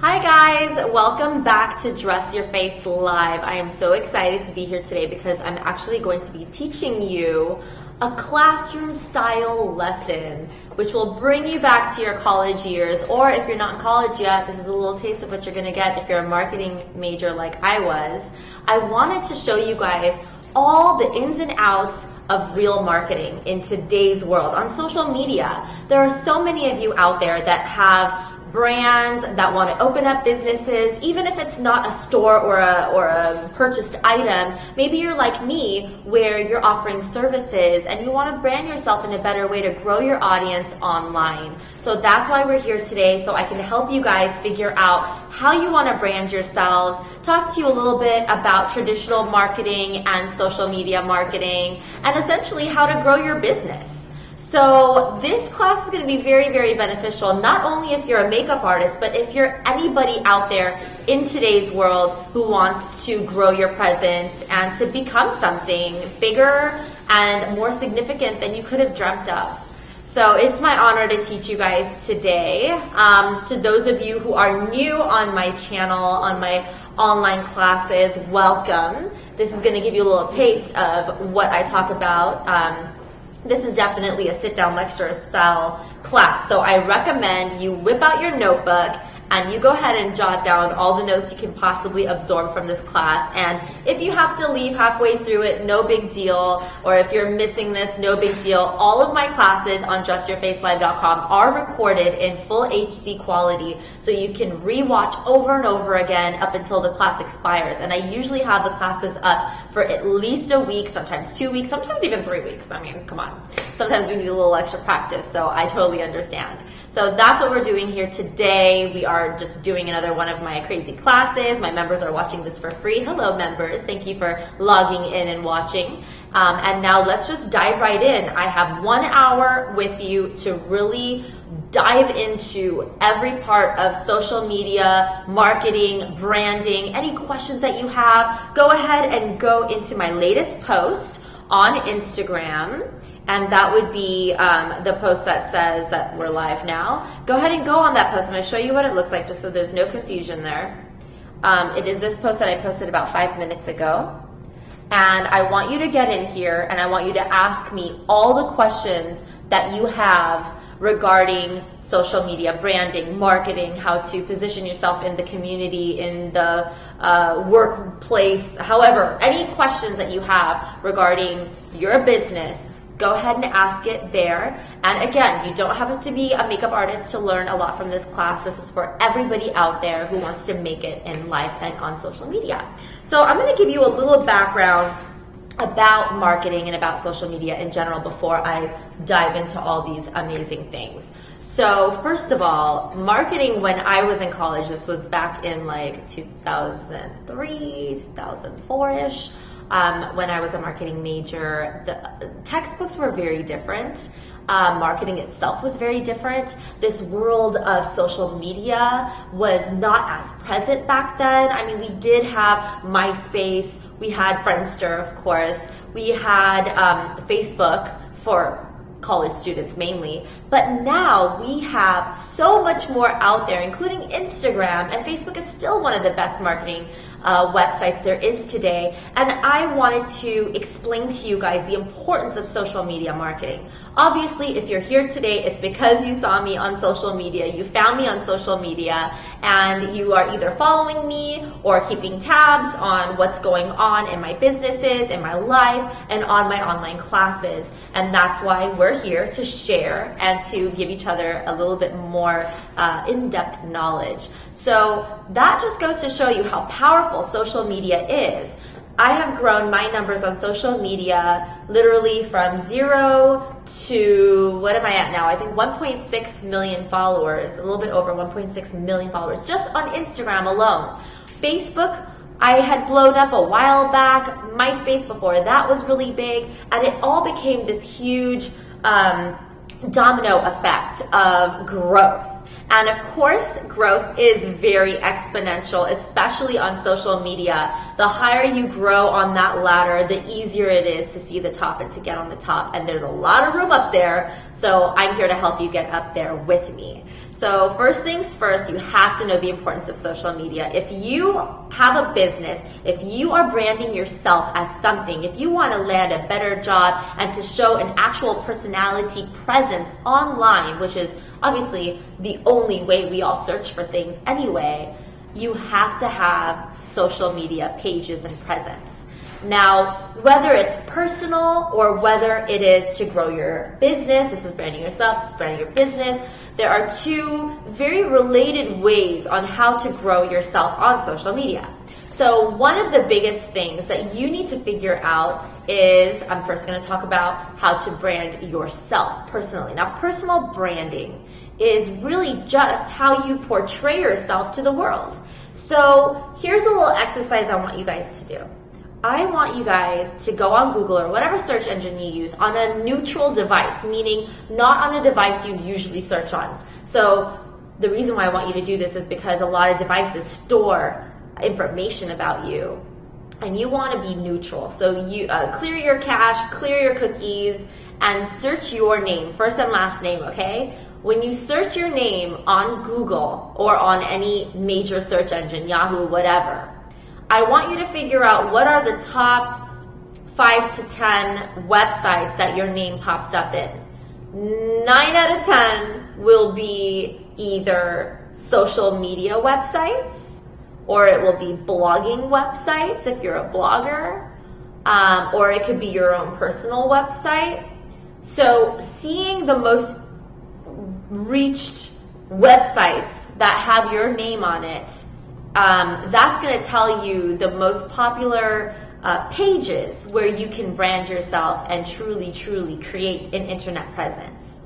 Hi guys, welcome back to Dress Your Face Live. I am so excited to be here today because I'm actually going to be teaching you a classroom style lesson which will bring you back to your college years, or if you're not in college yet, this is a little taste of what you're gonna get if you're a marketing major like I was. I wanted to show you guys all the ins and outs of real marketing in today's world on social media. There are so many of you out there that have brands that want to open up businesses, even if it's not a store or a purchased item. Maybe you're like me, where you're offering services and you want to brand yourself in a better way to grow your audience online. So that's why we're here today, so I can help you guys figure out how you want to brand yourselves, talk to you a little bit about traditional marketing and social media marketing, and essentially how to grow your business. So this class is going to be very, very beneficial, not only if you're a makeup artist, but if you're anybody out there in today's world who wants to grow your presence and to become something bigger and more significant than you could have dreamt of. So it's my honor to teach you guys today. To those of you who are new on my channel, on my online classes, welcome. This is going to give you a little taste of what I talk about. This is definitely a sit-down lecture style class, so I recommend you whip out your notebook and you go ahead and jot down all the notes you can possibly absorb from this class. And if you have to leave halfway through it, no big deal. Or if you're missing this, no big deal. All of my classes on dressyourfacelive.com are recorded in full HD quality, so you can rewatch over and over again up until the class expires. And I usually have the classes up for at least a week, sometimes 2 weeks, sometimes even 3 weeks. I mean, come on. Sometimes we need a little extra practice, so I totally understand. So that's what we're doing here today. We are just doing another one of my crazy classes. My members are watching this for free. Hello, members. Thank you for logging in and watching. And now let's just dive right in. I have 1 hour with you to really dive into every part of social media, marketing, branding. Any questions that you have, go ahead and go into my latest post on Instagram, and that would be the post that says that we're live now. Go ahead and go on that post. I'm going to show you what it looks like just so there's no confusion there. It is this post that I posted about 5 minutes ago, and I want you to get in here and I want you to ask me all the questions that you have regarding social media, branding, marketing, how to position yourself in the community, in the workplace, however, any questions that you have regarding your business, go ahead and ask it there. And again, you don't have to be a makeup artist to learn a lot from this class. This is for everybody out there who wants to make it in life and on social media. So I'm going to give you a little background about marketing and about social media in general before I dive into all these amazing things. So first of all, marketing when I was in college, this was back in like 2003, 2004-ish, when I was a marketing major, the textbooks were very different. Marketing itself was very different. This world of social media was not as present back then. I mean, we did have MySpace, we had Friendster, of course, we had Facebook for college students mainly, but now we have so much more out there, including Instagram, and Facebook is still one of the best marketing websites there is today. And I wanted to explain to you guys the importance of social media marketing. Obviously, if you're here today, it's because you saw me on social media, you found me on social media, and you are either following me or keeping tabs on what's going on in my businesses, in my life, and on my online classes. And that's why we're here to share and to give each other a little bit more in-depth knowledge. So that just goes to show you how powerful social media is. I have grown my numbers on social media literally from 0 to, what am I at now? I think 1.6 million followers, a little bit over 1.6 million followers just on Instagram alone. Facebook, I had blown up a while back. MySpace before that was really big, and it all became this huge domino effect of growth. And of course, growth is very exponential, especially on social media. The higher you grow on that ladder, the easier it is to see the top and to get on the top. And there's a lot of room up there, so I'm here to help you get up there with me. So first things first, you have to know the importance of social media. If you have a business, if you are branding yourself as something, if you want to land a better job and to show an actual personality presence online, which is obviously the only way we all search for things anyway, you have to have social media pages and presence. Now, whether it's personal or whether it is to grow your business, this is branding yourself, this is branding your business, there are two very related ways on how to grow yourself on social media. So one of the biggest things that you need to figure out is, I'm first going to talk about how to brand yourself personally. Now, personal branding is really just how you portray yourself to the world. So here's a little exercise I want you guys to do. I want you guys to go on Google or whatever search engine you use on a neutral device, meaning not on a device you usually search on. So the reason why I want you to do this is because a lot of devices store information about you and you want to be neutral. So you clear your cache, clear your cookies, and search your name, first and last name, okay? When you search your name on Google or on any major search engine, Yahoo, whatever, I want you to figure out what are the top 5 to 10 websites that your name pops up in. 9 out of 10 will be either social media websites, or it will be blogging websites if you're a blogger, or it could be your own personal website. So seeing the most reached websites that have your name on it, that's going to tell you the most popular pages where you can brand yourself and truly create an internet presence.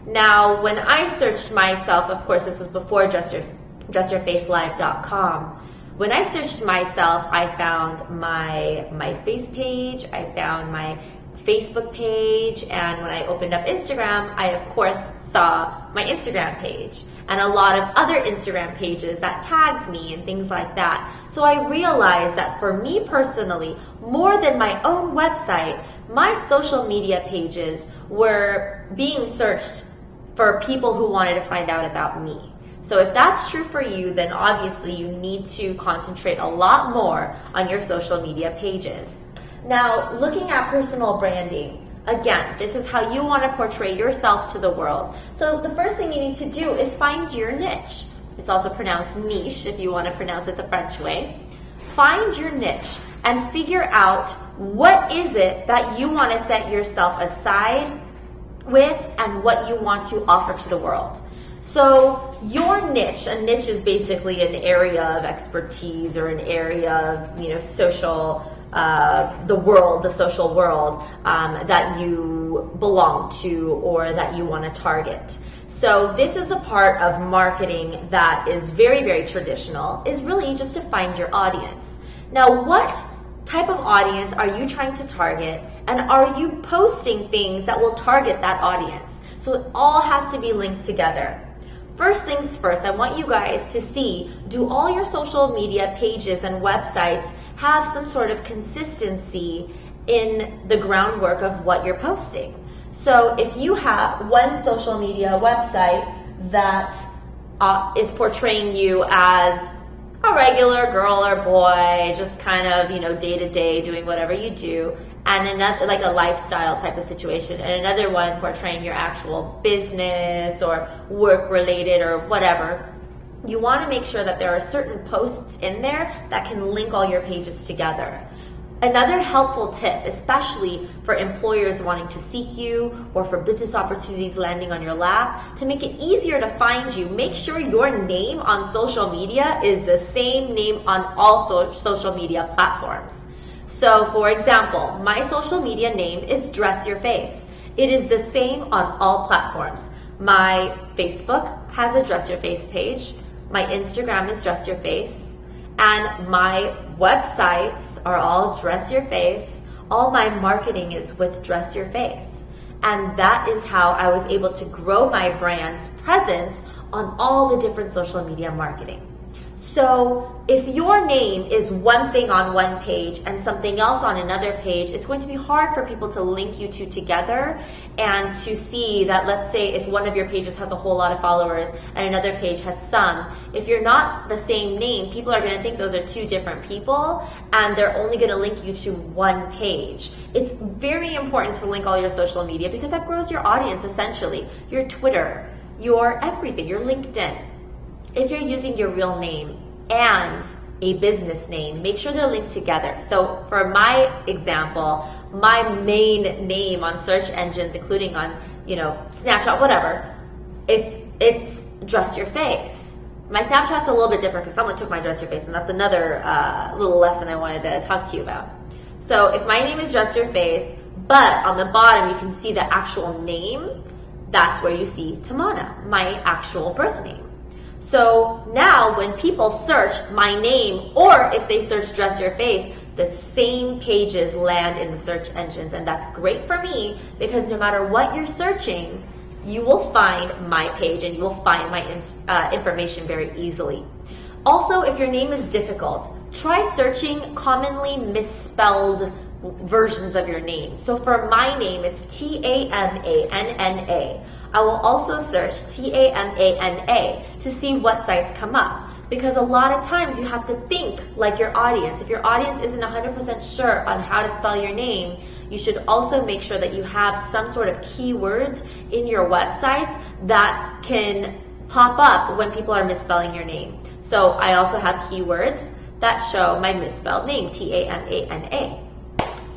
Now, when I searched myself, of course, this was before dressyourfacelive.com. When I searched myself, I found my MySpace page, I found my Facebook page, and when I opened up Instagram, I of course saw my Instagram page and a lot of other Instagram pages that tagged me and things like that. So I realized that for me personally, more than my own website, my social media pages were being searched for people who wanted to find out about me. So if that's true for you, then obviously you need to concentrate a lot more on your social media pages. Now, looking at personal branding, again, this is how you want to portray yourself to the world. So the first thing you need to do is find your niche. It's also pronounced niche if you want to pronounce it the French way. Find your niche and figure out what is it that you want to set yourself aside with and what you want to offer to the world. So your niche, a niche is basically an area of expertise or an area of, social, the social world that you belong to or that you want to target. So this is the part of marketing that is very traditional, is really just to find your audience. Now, what type of audience are you trying to target, and are you posting things that will target that audience? So it all has to be linked together. First things first, I want you guys to see, do all your social media pages and websites have some sort of consistency in the groundwork of what you're posting? So if you have one social media website that is portraying you as a regular girl or boy, just kind of, day to day doing whatever you do, and another, like a lifestyle type of situation, and another one portraying your actual business or work related or whatever, you want to make sure that there are certain posts in there that can link all your pages together. Another helpful tip, especially for employers wanting to seek you or for business opportunities landing on your lap, to make it easier to find you, make sure your name on social media is the same name on all social media platforms. So for example, my social media name is Dress Your Face. It is the same on all platforms. My Facebook has a Dress Your Face page. My Instagram is Dress Your Face. And my websites are all Dress Your Face. All my marketing is with Dress Your Face. And that is how I was able to grow my brand's presence on all the different social media marketing. So if your name is one thing on one page and something else on another page, it's going to be hard for people to link you two together and to see that, let's say if one of your pages has a whole lot of followers and another page has some, if you're not the same name, people are going to think those are two different people and they're only going to link you to one page. It's very important to link all your social media because that grows your audience essentially. Your Twitter, your everything, your LinkedIn. If you're using your real name and a business name, make sure they're linked together. So for my example, my main name on search engines, including on, Snapchat, whatever, it's Dress Your Face. My Snapchat's a little bit different because someone took my Dress Your Face, and that's another little lesson I wanted to talk to you about. So if my name is Dress Your Face, but on the bottom you can see the actual name, that's where you see Tamana, my actual birth name. So now when people search my name, or if they search Dress Your Face, the same pages land in the search engines. And that's great for me because no matter what you're searching, you will find my page and you will find my information very easily. Also, if your name is difficult, try searching commonly misspelled versions of your name. So for my name, it's Tamanna. I will also search Tamana to see what sites come up, because a lot of times you have to think like your audience. If your audience isn't 100% sure on how to spell your name, you should also make sure that you have some sort of keywords in your websites that can pop up when people are misspelling your name. So I also have keywords that show my misspelled name, Tamana.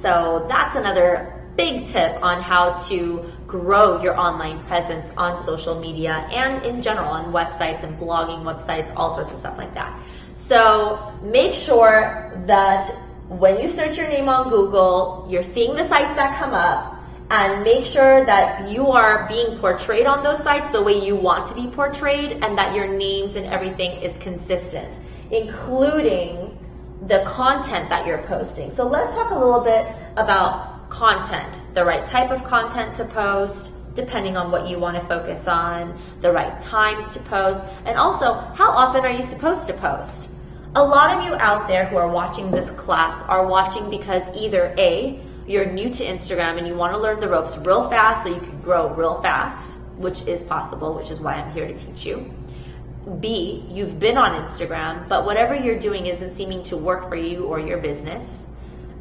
So that's another big tip on how to grow your online presence on social media and in general on websites and blogging websites, all sorts of stuff like that. So make sure that when you search your name on Google, you're seeing the sites that come up, and make sure that you are being portrayed on those sites the way you want to be portrayed, and that your names and everything is consistent, including the content that you're posting. So let's talk a little bit about content, the right type of content to post, depending on what you want to focus on, the right times to post, and also how often are you supposed to post? A lot of you out there who are watching this class are watching because either A, you're new to Instagram and you want to learn the ropes real fast so you can grow real fast, which is possible, which is why I'm here to teach you. B, you've been on Instagram, but whatever you're doing isn't seeming to work for you or your business.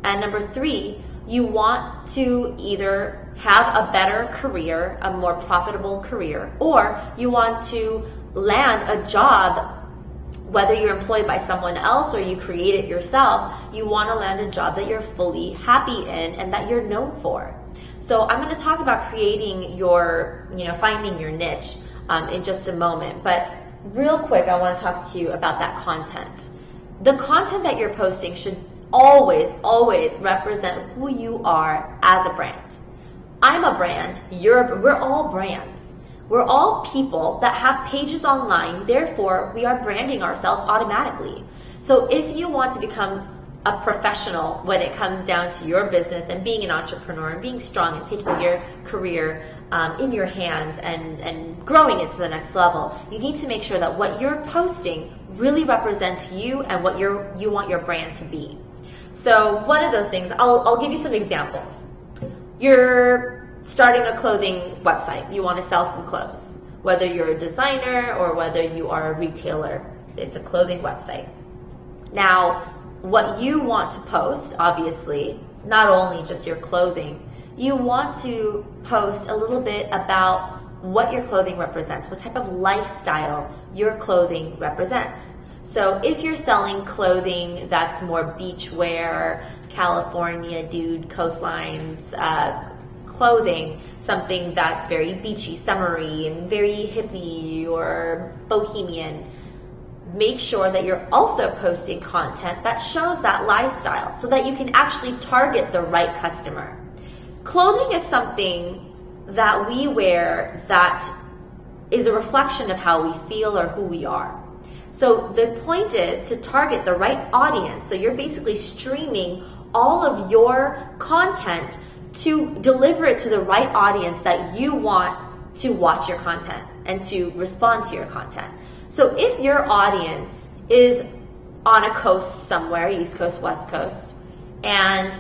And number 3, you want to either have a better career, a more profitable career, or you want to land a job, whether you're employed by someone else or you create it yourself, you want to land a job that you're fully happy in and that you're known for. So I'm going to talk about creating your, finding your niche in just a moment. But real quick, I want to talk to you about that content. The content that you're posting should always represent who you are as a brand. I'm a brand, we're all brands. We're all people that have pages online, therefore we are branding ourselves automatically. So if you want to become a professional when it comes down to your business and being an entrepreneur and being strong and taking your career in your hands and growing it to the next level, you need to make sure that what you're posting really represents you and what you want your brand to be. So one of those things, I'll give you some examples. You're starting a clothing website. You want to sell some clothes. Whether you're a designer or whether you are a retailer, it's a clothing website. Now, what you want to post, obviously, not only just your clothing, you want to post a little bit about what your clothing represents, what type of lifestyle your clothing represents. So if you're selling clothing that's more beachwear, California dude, coastlines, clothing, something that's very beachy, summery, and very hippie or bohemian, make sure that you're also posting content that shows that lifestyle so that you can actually target the right customer. Clothing is something that we wear that is a reflection of how we feel or who we are. So the point is to target the right audience. So you're basically streaming all of your content to deliver it to the right audience that you want to watch your content and to respond to your content. So if your audience is on a coast somewhere, East Coast, West Coast, and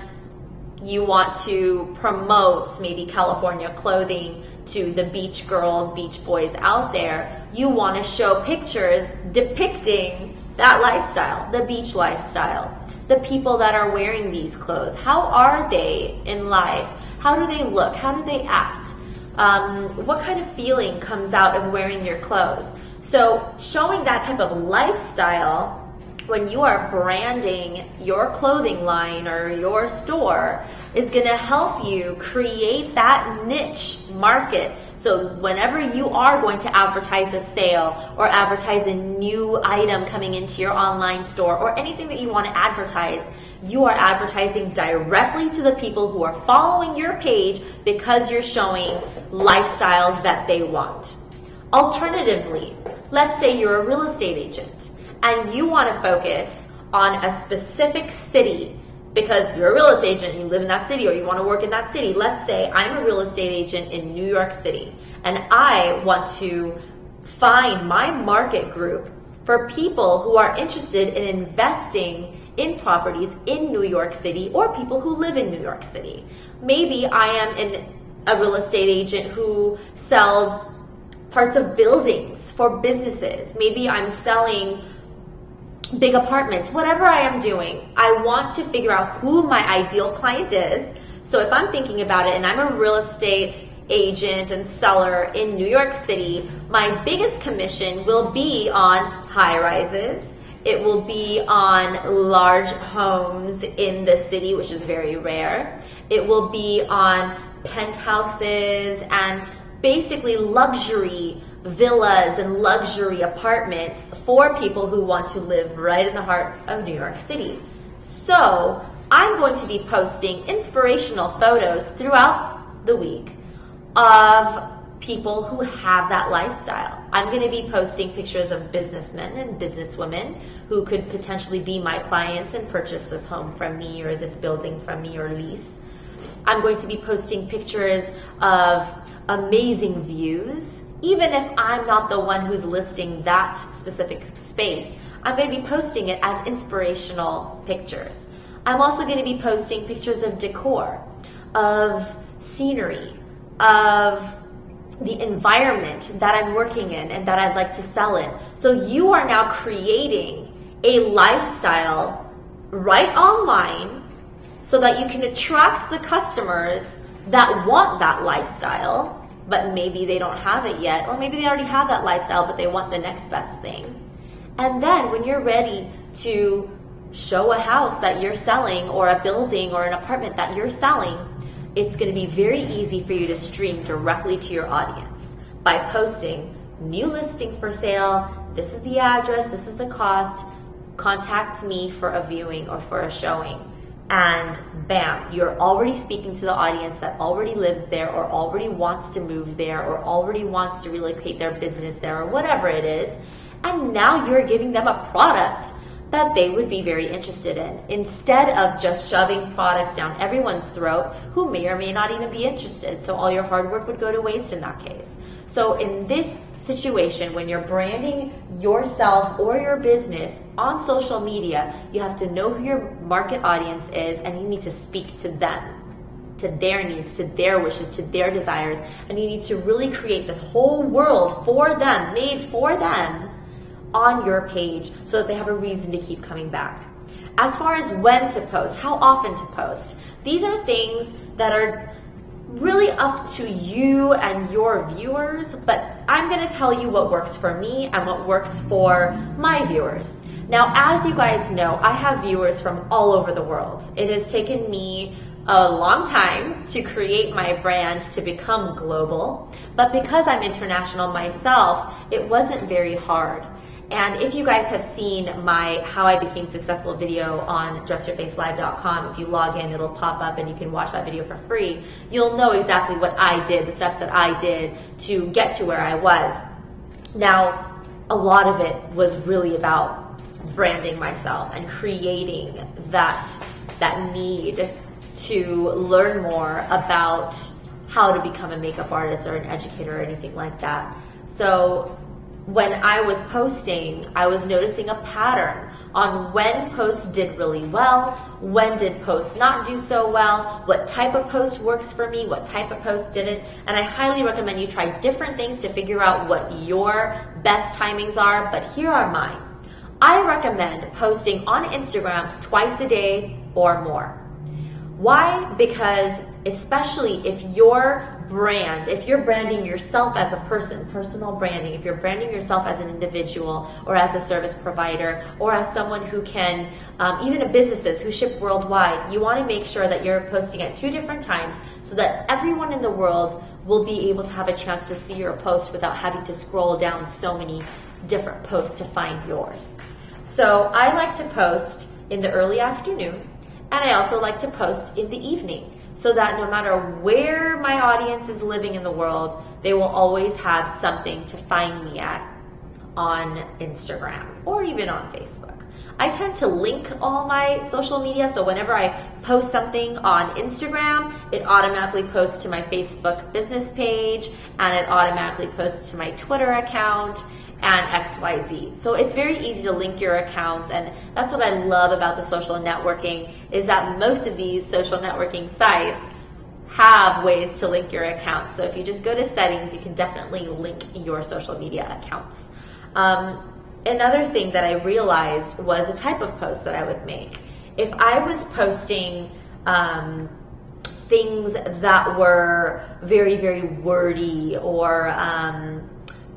you want to promote maybe California clothing to the beach girls, beach boys out there, you want to show pictures depicting that lifestyle, the beach lifestyle, the people that are wearing these clothes. How are they in life? How do they look? How do they act? What kind of feeling comes out of wearing your clothes? So showing that type of lifestyle when you are branding your clothing line or your store is going to help you create that niche market. So whenever you are going to advertise a sale or advertise a new item coming into your online store or anything that you want to advertise, you are advertising directly to the people who are following your page because you're showing lifestyles that they want. Alternatively, let's say you're a real estate agent and you want to focus on a specific city because you're a real estate agent and you live in that city or you want to work in that city. Let's say I'm a real estate agent in New York City and I want to find my market group for people who are interested in investing in properties in New York City or people who live in New York City. Maybe I am a real estate agent who sells parts of buildings for businesses. Maybe I'm selling big apartments. Whatever I am doing, I want to figure out who my ideal client is. So if I'm thinking about it and I'm a real estate agent and seller in New York City, my biggest commission will be on high rises. It will be on large homes in the city, which is very rare. It will be on penthouses and basically luxury villas and luxury apartments for people who want to live right in the heart of New York City. So I'm going to be posting inspirational photos throughout the week of people who have that lifestyle. I'm going to be posting pictures of businessmen and businesswomen who could potentially be my clients and purchase this home from me or this building from me or lease. I'm going to be posting pictures of amazing views. Even if I'm not the one who's listing that specific space, I'm going to be posting it as inspirational pictures. I'm also going to be posting pictures of decor, of scenery, of the environment that I'm working in and that I'd like to sell in. So you are now creating a lifestyle right online so that you can attract the customers that want that lifestyle, but maybe they don't have it yet, or maybe they already have that lifestyle, but they want the next best thing. And then when you're ready to show a house that you're selling or a building or an apartment that you're selling, it's going to be very easy for you to stream directly to your audience by posting new listing for sale. This is the address, this is the cost. Contact me for a viewing or for a showing. And bam, you're already speaking to the audience that already lives there or already wants to move there or already wants to relocate their business there or whatever it is. And now you're giving them a product that they would be very interested in instead of just shoving products down everyone's throat who may or may not even be interested. So all your hard work would go to waste in that case. So in this situation, when you're branding yourself or your business on social media, you have to know who your market audience is and you need to speak to them, to their needs, to their wishes, to their desires. And you need to really create this whole world for them, made for them on your page so that they have a reason to keep coming back. As far as when to post, how often to post, these are things that are really up to you and your viewers, but I'm going to tell you what works for me and what works for my viewers. Now, as you guys know, I have viewers from all over the world. It has taken me a long time to create my brand to become global, but because I'm international myself, it wasn't very hard. And if you guys have seen my How I Became Successful video on dressyourfacelive.com, if you log in, it'll pop up and you can watch that video for free. You'll know exactly what I did, the steps that I did to get to where I was. Now, a lot of it was really about branding myself and creating that need to learn more about how to become a makeup artist or an educator or anything like that. So when I was posting, I was noticing a pattern on when posts did really well, when did posts not do so well, what type of post works for me, what type of post didn't. And I highly recommend you try different things to figure out what your best timings are, but here are mine. I recommend posting on Instagram twice a day or more. Why? Because especially if your brand, if you're branding yourself as a person, personal branding, if you're branding yourself as an individual or as a service provider or as someone who can, even businesses who ship worldwide, you want to make sure that you're posting at 2 different times so that everyone in the world will be able to have a chance to see your post without having to scroll down so many different posts to find yours. So I like to post in the early afternoon, and I also like to post in the evening, so that no matter where my audience is living in the world, they will always have something to find me at on Instagram or even on Facebook. I tend to link all my social media, so whenever I post something on Instagram, it automatically posts to my Facebook business page, and it automatically posts to my Twitter account, and XYZ. So it's very easy to link your accounts, and that's what I love about the social networking, is that most of these social networking sites have ways to link your accounts. So if you just go to settings, you can definitely link your social media accounts. Another thing that I realized was a type of post that I would make. If I was posting things that were very, very wordy, or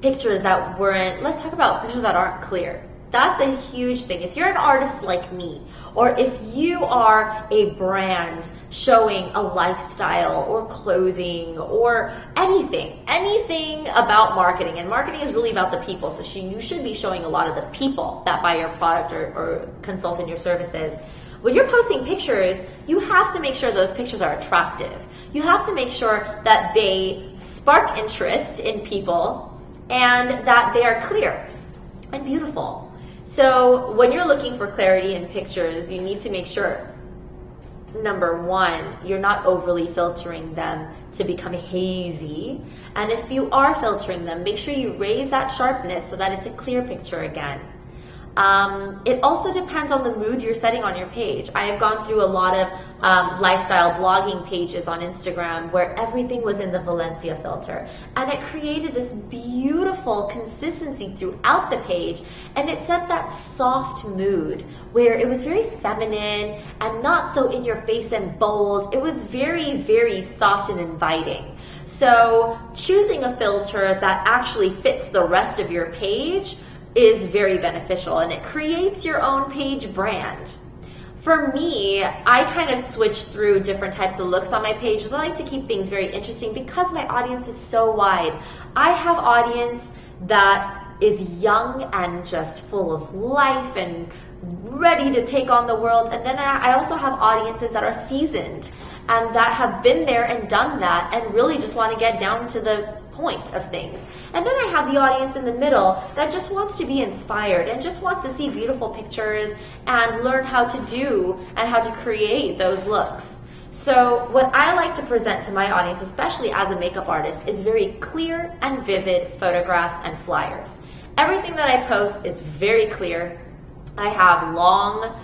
pictures that weren't, let's talk about pictures that aren't clear. That's a huge thing. If you're an artist like me, or if you are a brand showing a lifestyle or clothing or anything about marketing, and marketing is really about the people, so you should be showing a lot of the people that buy your product or consult in your services. When you're posting pictures, you have to make sure those pictures are attractive. You have to make sure that they spark interest in people and that they are clear and beautiful. So when you're looking for clarity in pictures, you need to make sure, number one, you're not overly filtering them to become hazy. And if you are filtering them, make sure you raise that sharpness so that it's a clear picture again. It also depends on the mood you're setting on your page. I have gone through a lot of lifestyle blogging pages on Instagram where everything was in the Valencia filter, and it created this beautiful consistency throughout the page, and it set that soft mood where it was very feminine and not so in your face and bold. It was very, very soft and inviting. So choosing a filter that actually fits the rest of your page is very beneficial, and it creates your own page brand. For me, I kind of switch through different types of looks on my pages. I like to keep things very interesting because my audience is so wide. I have audience that is young and just full of life and ready to take on the world, and then I also have audiences that are seasoned and that have been there and done that and really just want to get down to the point of things. And then I have the audience in the middle that just wants to be inspired and just wants to see beautiful pictures and learn how to do and how to create those looks. So what I like to present to my audience, especially as a makeup artist, is very clear and vivid photographs and flyers. Everything that I post is very clear. I have long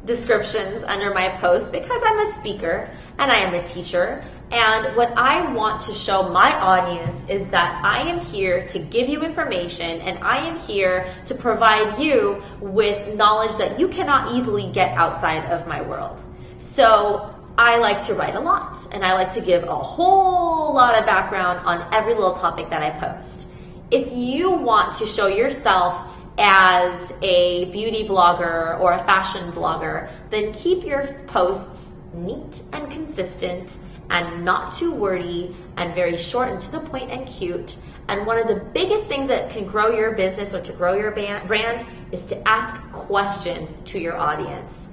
descriptions under my posts because I'm a speaker and I am a teacher. And what I want to show my audience is that I am here to give you information, and I am here to provide you with knowledge that you cannot easily get outside of my world. So I like to write a lot, and I like to give a whole lot of background on every little topic that I post. If you want to show yourself as a beauty blogger or a fashion blogger, then keep your posts neat and consistent and not too wordy and very short and to the point and cute. And one of the biggest things that can grow your business or to grow your brand is to ask questions to your audience.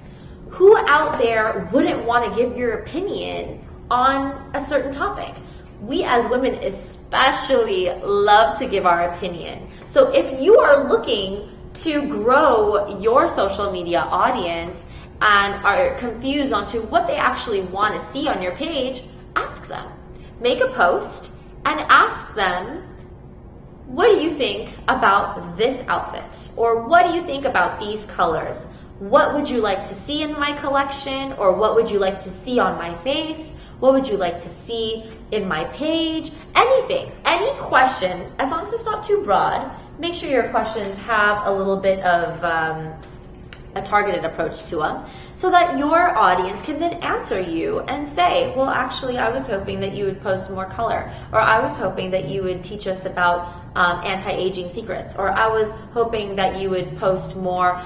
Who out there wouldn't want to give your opinion on a certain topic? We as women especially love to give our opinion. So if you are looking to grow your social media audience and are confused onto what they actually want to see on your page, ask them. Make a post and ask them, what do you think about this outfit? Or what do you think about these colors? What would you like to see in my collection? Or what would you like to see on my face? What would you like to see in my page? Anything, any question, as long as it's not too broad, make sure your questions have a little bit of a targeted approach to them so that your audience can then answer you and say, well, actually, I was hoping that you would post more color, or I was hoping that you would teach us about anti-aging secrets, or I was hoping that you would post more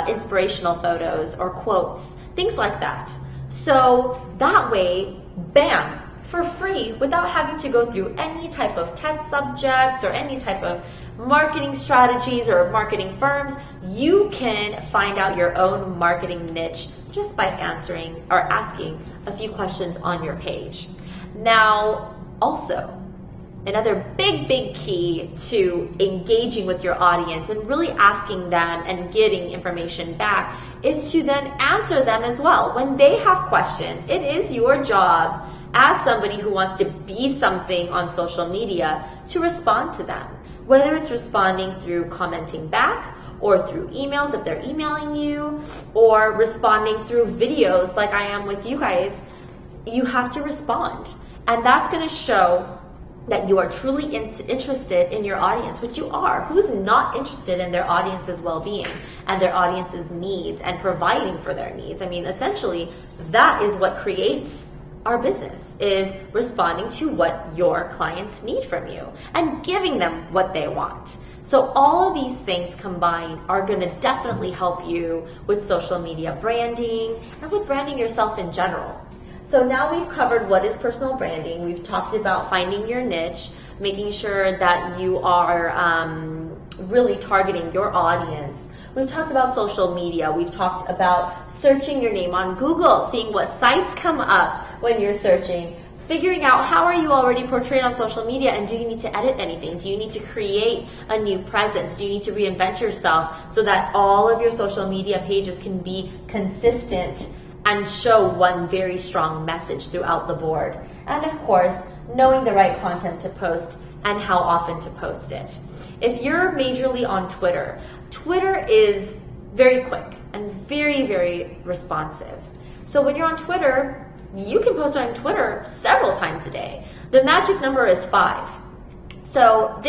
inspirational photos or quotes, things like that. So that way, bam, for free, without having to go through any type of test subjects or any type of marketing strategies or marketing firms, you can find out your own marketing niche just by answering or asking a few questions on your page. Now, also, another big key to engaging with your audience and really asking them and getting information back is to then answer them as well. When they have questions, it is your job as somebody who wants to be something on social media to respond to them. Whether it's responding through commenting back or through emails if they're emailing you, or responding through videos like I am with you guys, you have to respond. And that's going to show that you are truly interested in your audience, which you are. Who's not interested in their audience's well-being and their audience's needs and providing for their needs? I mean, essentially, that is what creates our business, is responding to what your clients need from you and giving them what they want. So all of these things combined are going to definitely help you with social media branding and with branding yourself in general. So now we've covered what is personal branding. We've talked about finding your niche, making sure that you are really targeting your audience. We've talked about social media. We've talked about searching your name on Google, seeing what sites come up when you're searching, figuring out how are you already portrayed on social media, and do you need to edit anything? Do you need to create a new presence? Do you need to reinvent yourself so that all of your social media pages can be consistent and show one very strong message throughout the board? And of course, knowing the right content to post and how often to post it. If you're majorly on Twitter, Twitter is very quick and very responsive. So when you're on Twitter, you can post on Twitter several times a day. The magic number is 5. So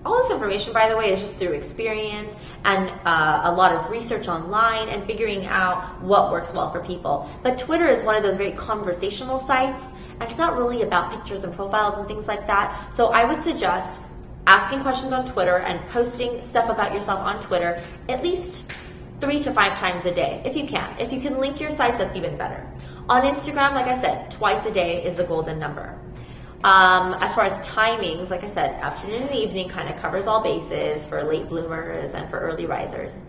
all this information, by the way, is just through experience and a lot of research online and figuring out what works well for people. But Twitter is one of those very conversational sites, and it's not really about pictures and profiles and things like that. So I would suggest asking questions on Twitter and posting stuff about yourself on Twitter at least 3 to 5 times a day, if you can. If you can link your sites, that's even better. On Instagram, like I said, twice a day is the golden number. As far as timings, like I said, afternoon and evening kind of covers all bases for late bloomers and for early risers.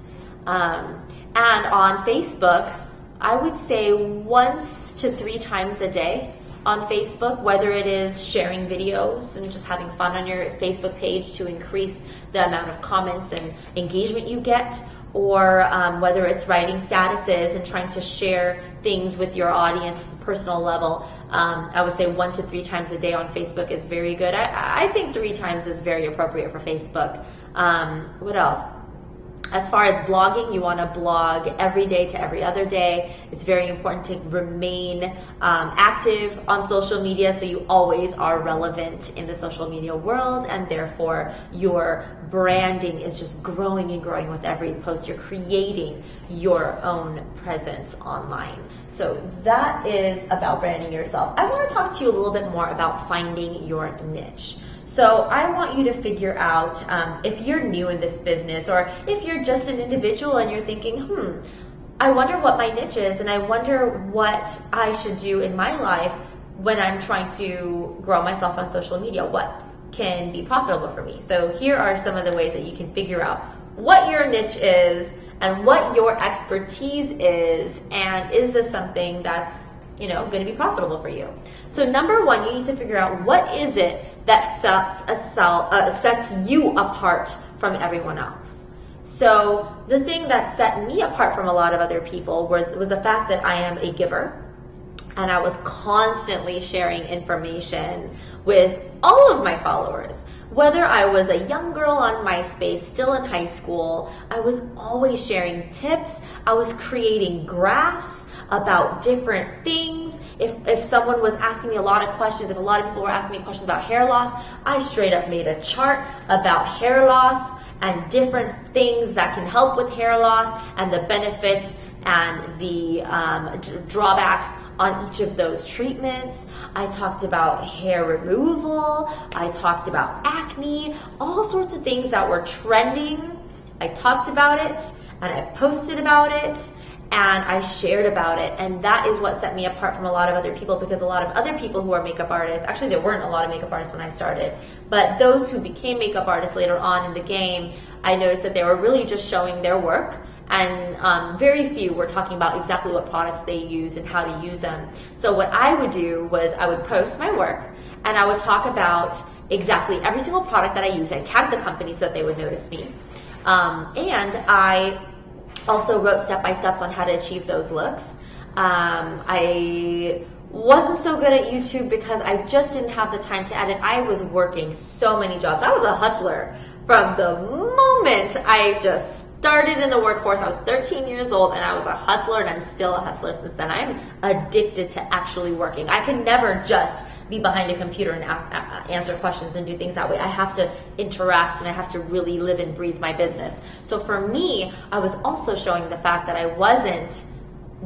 And on Facebook, I would say 1 to 3 times a day on Facebook, whether it is sharing videos and just having fun on your Facebook page to increase the amount of comments and engagement you get, or whether it's writing statuses and trying to share things with your audience, personal level. I would say 1 to 3 times a day on Facebook is very good. I think 3 times is very appropriate for Facebook. What else? As far as blogging, you want to blog every day to every other day. It's very important to remain active on social media so you always are relevant in the social media world, and therefore your branding is just growing and growing with every post. You're creating your own presence online. So that is about branding yourself. I want to talk to you a little bit more about finding your niche. So I want you to figure out if you're new in this business, or if you're just an individual and you're thinking, I wonder what my niche is, and I wonder what I should do in my life when I'm trying to grow myself on social media. What can be profitable for me? So here are some of the ways that you can figure out what your niche is and what your expertise is, and is this something that's going to be profitable for you. So number 1, you need to figure out what is it that sets you apart from everyone else. So the thing that set me apart from a lot of other people was the fact that I am a giver, and I was constantly sharing information with all of my followers, Whether I was a young girl on MySpace, still in high school, I was always sharing tips. I was creating graphs about different things. If someone was asking me a lot of questions, if a lot of people were asking me questions about hair loss, I straight up made a chart about hair loss and different things that can help with hair loss and the benefits and the drawbacks on each of those treatments. I talked about hair removal. I talked about acne, all sorts of things that were trending. I talked about it and I posted about it and I shared about it. And that is what set me apart from a lot of other people, because a lot of other people who are makeup artists, actually there weren't a lot of makeup artists when I started, but those who became makeup artists later on in the game, I noticed that they were really just showing their work, and very few were talking about exactly what products they use and how to use them. So what I would do was I would post my work and I would talk about exactly every single product that I used. I tagged the company so that they would notice me. And I also wrote step-by-steps on how to achieve those looks. I wasn't so good at YouTube because I just didn't have the time to edit. I was working so many jobs. I was a hustler from the moment I just started in the workforce. I was 13 years old and I was a hustler, and I'm still a hustler since then. I'm addicted to actually working. I could never just be behind a computer and answer questions and do things that way. I have to interact and I have to really live and breathe my business. So for me, I was also showing the fact that I wasn't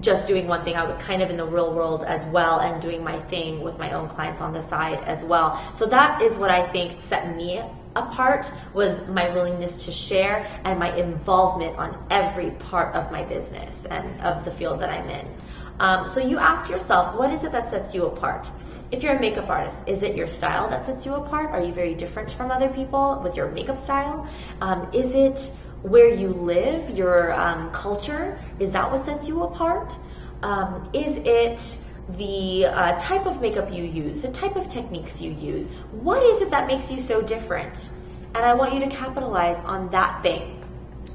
just doing one thing. I was kind of in the real world as well and doing my thing with my own clients on the side as well. So that is what I think set me apart, was my willingness to share and my involvement on every part of my business and of the field that I'm in. So you ask yourself, what is it that sets you apart? If you're a makeup artist, is it your style that sets you apart? Are you very different from other people with your makeup style? Is it where you live, your culture? Is that what sets you apart? Is it the type of makeup you use, the type of techniques you use? What is it that makes you so different? And I want you to capitalize on that thing.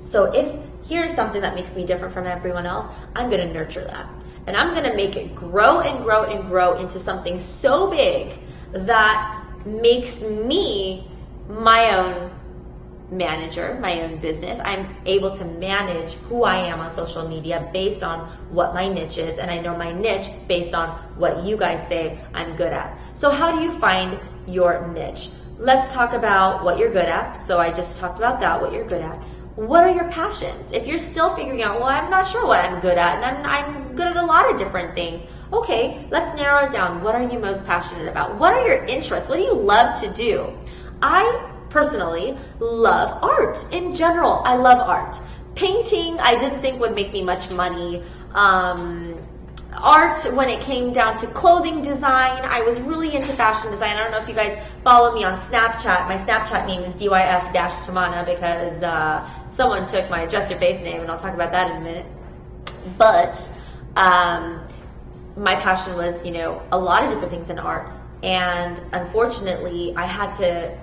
So if here's something that makes me different from everyone else, I'm gonna nurture that. And I'm gonna make it grow and grow and grow into something so big that makes me my own manager, my own business. I'm able to manage who I am on social media based on what my niche is, and I know my niche based on what you guys say I'm good at. So how do you find your niche? Let's talk about what you're good at. So I just talked about that, what you're good at. What are your passions? If you're still figuring out, well, I'm not sure what I'm good at, and I'm good at a lot of different things. Okay, let's narrow it down. What are you most passionate about? What are your interests? What do you love to do? I personally love art in general. I love art. Painting, I didn't think would make me much money. Art, when it came down to clothing design, I was really into fashion design. I don't know if you guys follow me on Snapchat. My Snapchat name is DYF-Tamana because someone took my Dress Your Face name, and I'll talk about that in a minute. But my passion was, a lot of different things in art. And unfortunately, I had to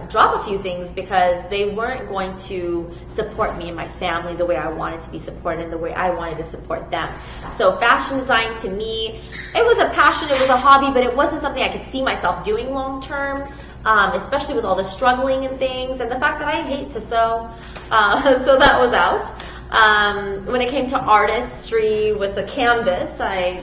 drop a few things because they weren't going to support me and my family the way I wanted to be supported and the way I wanted to support them. So fashion design to me, it was a passion, it was a hobby, but it wasn't something I could see myself doing long term, especially with all the struggling and things and the fact that I hate to sew. So that was out. When it came to artistry with the canvas, I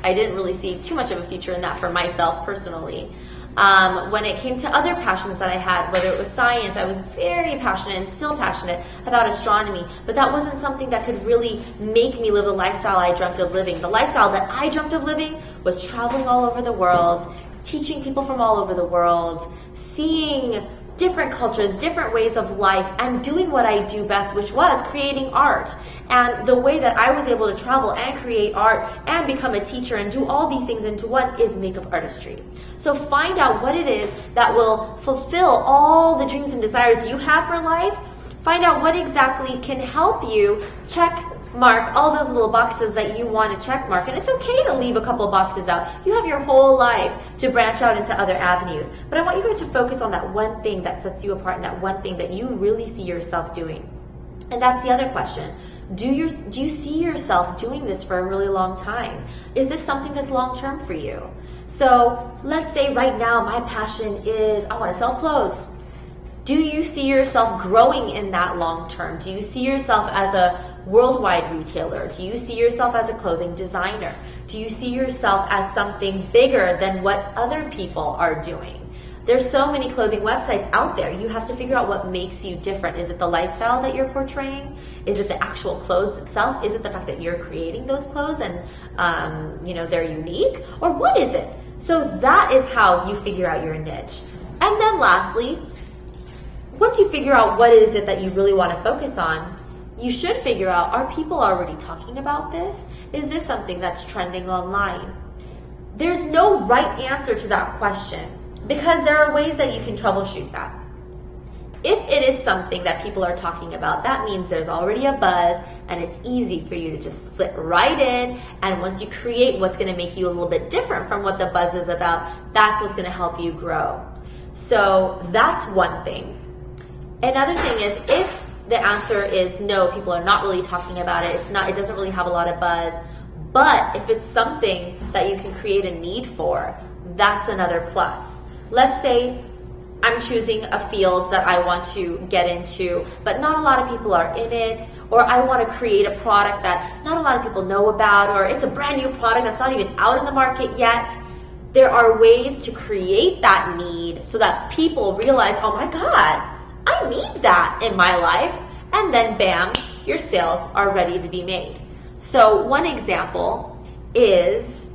didn't really see too much of a future in that for myself personally. When it came to other passions that I had, whether it was science, I was very passionate and still passionate about astronomy, but that wasn't something that could really make me live the lifestyle I dreamt of living. The lifestyle that I dreamt of living was traveling all over the world, teaching people from all over the world, seeing different cultures, different ways of life, and doing what I do best, which was creating art. And the way that I was able to travel and create art and become a teacher and do all these things into one is makeup artistry. So find out what it is that will fulfill all the dreams and desires you have for life. Find out what exactly can help you check mark all those little boxes that you want to check mark. And it's okay to leave a couple boxes out. You have your whole life to branch out into other avenues. But I want you guys to focus on that one thing that sets you apart and that one thing that you really see yourself doing. And that's the other question. Do you see yourself doing this for a really long time? Is this something that's long term for you? So let's say right now my passion is I want to sell clothes. Do you see yourself growing in that long term? Do you see yourself as a worldwide retailer? Do you see yourself as a clothing designer? Do you see yourself as something bigger than what other people are doing? There's so many clothing websites out there. You have to figure out what makes you different. Is it the lifestyle that you're portraying? Is it the actual clothes itself? Is it the fact that you're creating those clothes and they're unique? Or what is it? So that is how you figure out your niche. And then lastly, once you figure out what is it that you really want to focus on, you should figure out, are people already talking about this? Is this something that's trending online? There's no right answer to that question, because there are ways that you can troubleshoot that. If it is something that people are talking about, that means there's already a buzz and it's easy for you to just fit right in. And once you create what's going to make you a little bit different from what the buzz is about, that's what's going to help you grow. So that's one thing. Another thing is, if the answer is no, people are not really talking about it, it doesn't really have a lot of buzz, but if it's something that you can create a need for, that's another plus. Let's say I'm choosing a field that I want to get into, but not a lot of people are in it, or I want to create a product that not a lot of people know about, or it's a brand new product that's not even out in the market yet. There are ways to create that need so that people realize, oh my God, I need that in my life, and then bam, your sales are ready to be made. So one example is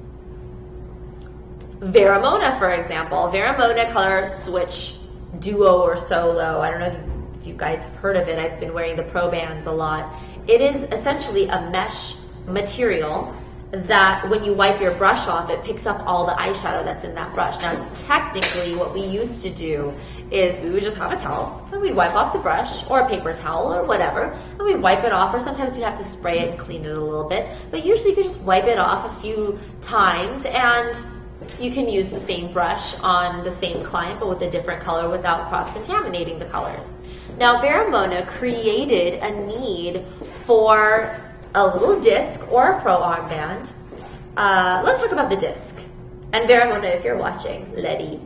Veramona, for example. Veramona Color Switch Duo or Solo. I don't know if you guys have heard of it. I've been wearing the Pro Bands a lot. It is essentially a mesh material that when you wipe your brush off, it picks up all the eyeshadow that's in that brush. Now, technically, what we used to do is we would just have a towel and we'd wipe off the brush, or a paper towel or whatever, and we'd wipe it off, or sometimes we'd have to spray it and clean it a little bit. But usually you could just wipe it off a few times and you can use the same brush on the same client but with a different color without cross-contaminating the colors. Now, Veramona created a need for a little disc or a pro armband. Let's talk about the disc. And Veramona, if you're watching, Letty,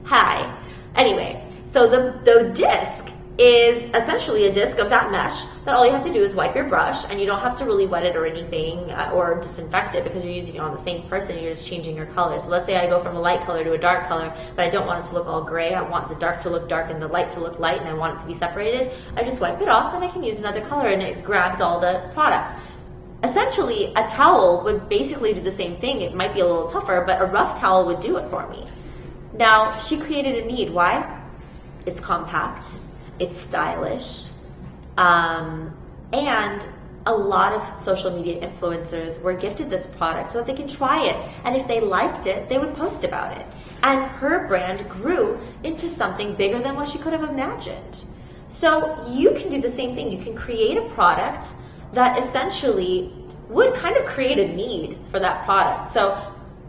hi. Anyway, so the disc is essentially a disc of that mesh that all you have to do is wipe your brush, and you don't have to really wet it or anything or disinfect it, because you're using it on the same person. You're just changing your color. So let's say I go from a light color to a dark color, but I don't want it to look all gray. I want the dark to look dark and the light to look light, and I want it to be separated. I just wipe it off and I can use another color, and it grabs all the product. Essentially, a towel would basically do the same thing. It might be a little tougher, but a rough towel would do it for me. Now, she created a need. Why? It's compact. It's stylish, and a lot of social media influencers were gifted this product so that they can try it, and if they liked it, they would post about it. And her brand grew into something bigger than what she could have imagined. So you can do the same thing. You can create a product that essentially would kind of create a need for that product. So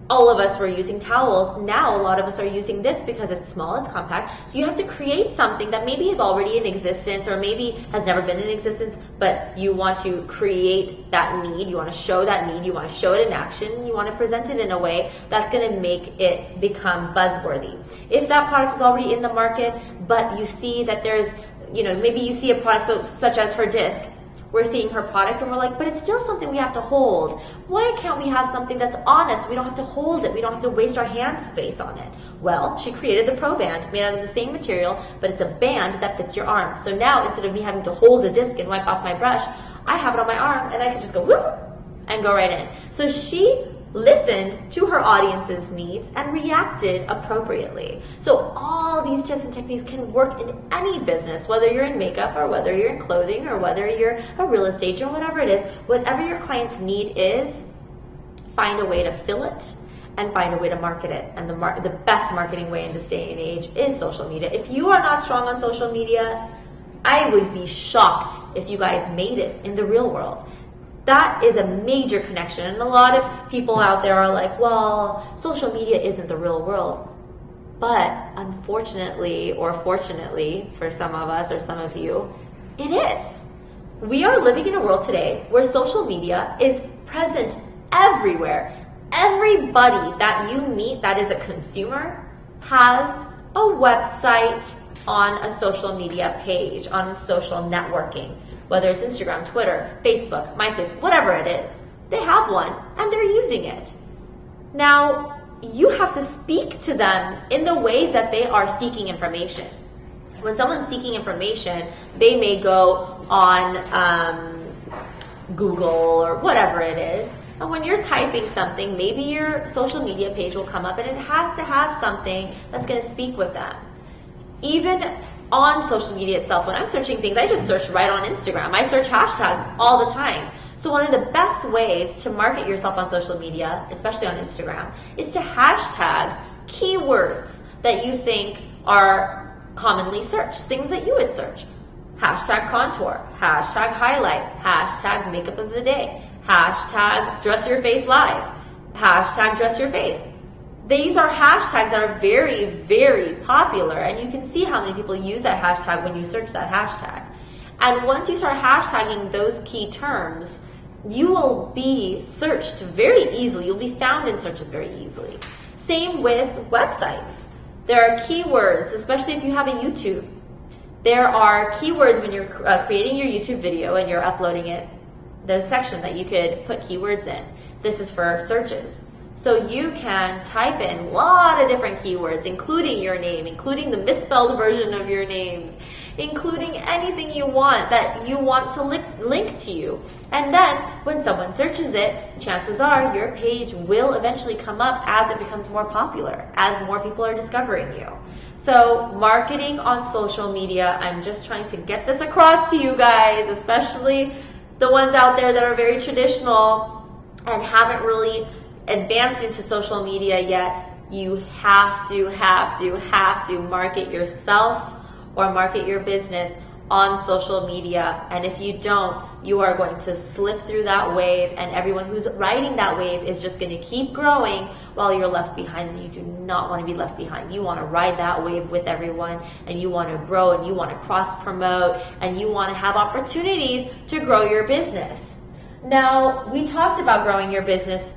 all of us were using towels. Now a lot of us are using this because it's small, it's compact. So you have to create something that maybe is already in existence, or maybe has never been in existence, but you want to create that need, you want to show that need, you want to show it in action, you want to present it in a way that's going to make it become buzzworthy. If that product is already in the market, but you see that there's, maybe you see a product such as her disc, we're seeing her product and we're like, but it's still something we have to hold. Why can't we have something that's honest? We don't have to hold it. We don't have to waste our hand space on it. Well, she created the Pro Band, made out of the same material, but it's a band that fits your arm. So now, instead of me having to hold the disc and wipe off my brush, I have it on my arm and I can just go whoop and go right in. So she listened to her audience's needs and reacted appropriately. So all these tips and techniques can work in any business, whether you're in makeup or whether you're in clothing or whether you're a real estate agent, whatever it is. Whatever your client's need is, find a way to fill it and find a way to market it. And the best marketing way in this day and age is social media. If you are not strong on social media, I would be shocked if you guys made it in the real world. That is a major connection. And a lot of people out there are like, well, social media isn't the real world. But unfortunately, or fortunately for some of us or some of you, it is. We are living in a world today where social media is present everywhere. Everybody that you meet that is a consumer has a website, on a social media page, on social networking, whether it's Instagram, Twitter, Facebook, MySpace, whatever it is. They have one and they're using it. Now, you have to speak to them in the ways that they are seeking information. When someone's seeking information, they may go on Google or whatever it is. And when you're typing something, maybe your social media page will come up and it has to have something that's going to speak with them. Even on social media itself, when I'm searching things, I just search right on Instagram. I search hashtags all the time. So one of the best ways to market yourself on social media, especially on Instagram, is to hashtag keywords that you think are commonly searched, things that you would search. Hashtag contour, hashtag highlight, hashtag makeup of the day, hashtag dress your face live, hashtag dress your face. These are hashtags that are very, very popular, and you can see how many people use that hashtag when you search that hashtag. And once you start hashtagging those key terms, you will be searched very easily. You'll be found in searches very easily. Same with websites. There are keywords, especially if you have a YouTube. There are keywords when you're creating your YouTube video and you're uploading it. There's a section that you could put keywords in. This is for searches. So you can type in a lot of different keywords, including your name, including the misspelled version of your names, including anything you want that you want to link to you. And then when someone searches it, chances are your page will eventually come up as it becomes more popular, as more people are discovering you. So marketing on social media, I'm just trying to get this across to you guys, especially the ones out there that are very traditional and haven't really advanced into social media yet. You have to market yourself or market your business on social media. And if you don't, you are going to slip through that wave, and everyone who's riding that wave is just going to keep growing while you're left behind. And you do not want to be left behind. You want to ride that wave with everyone, and you want to grow, and you want to cross promote, and you want to have opportunities to grow your business. Now, we talked about growing your business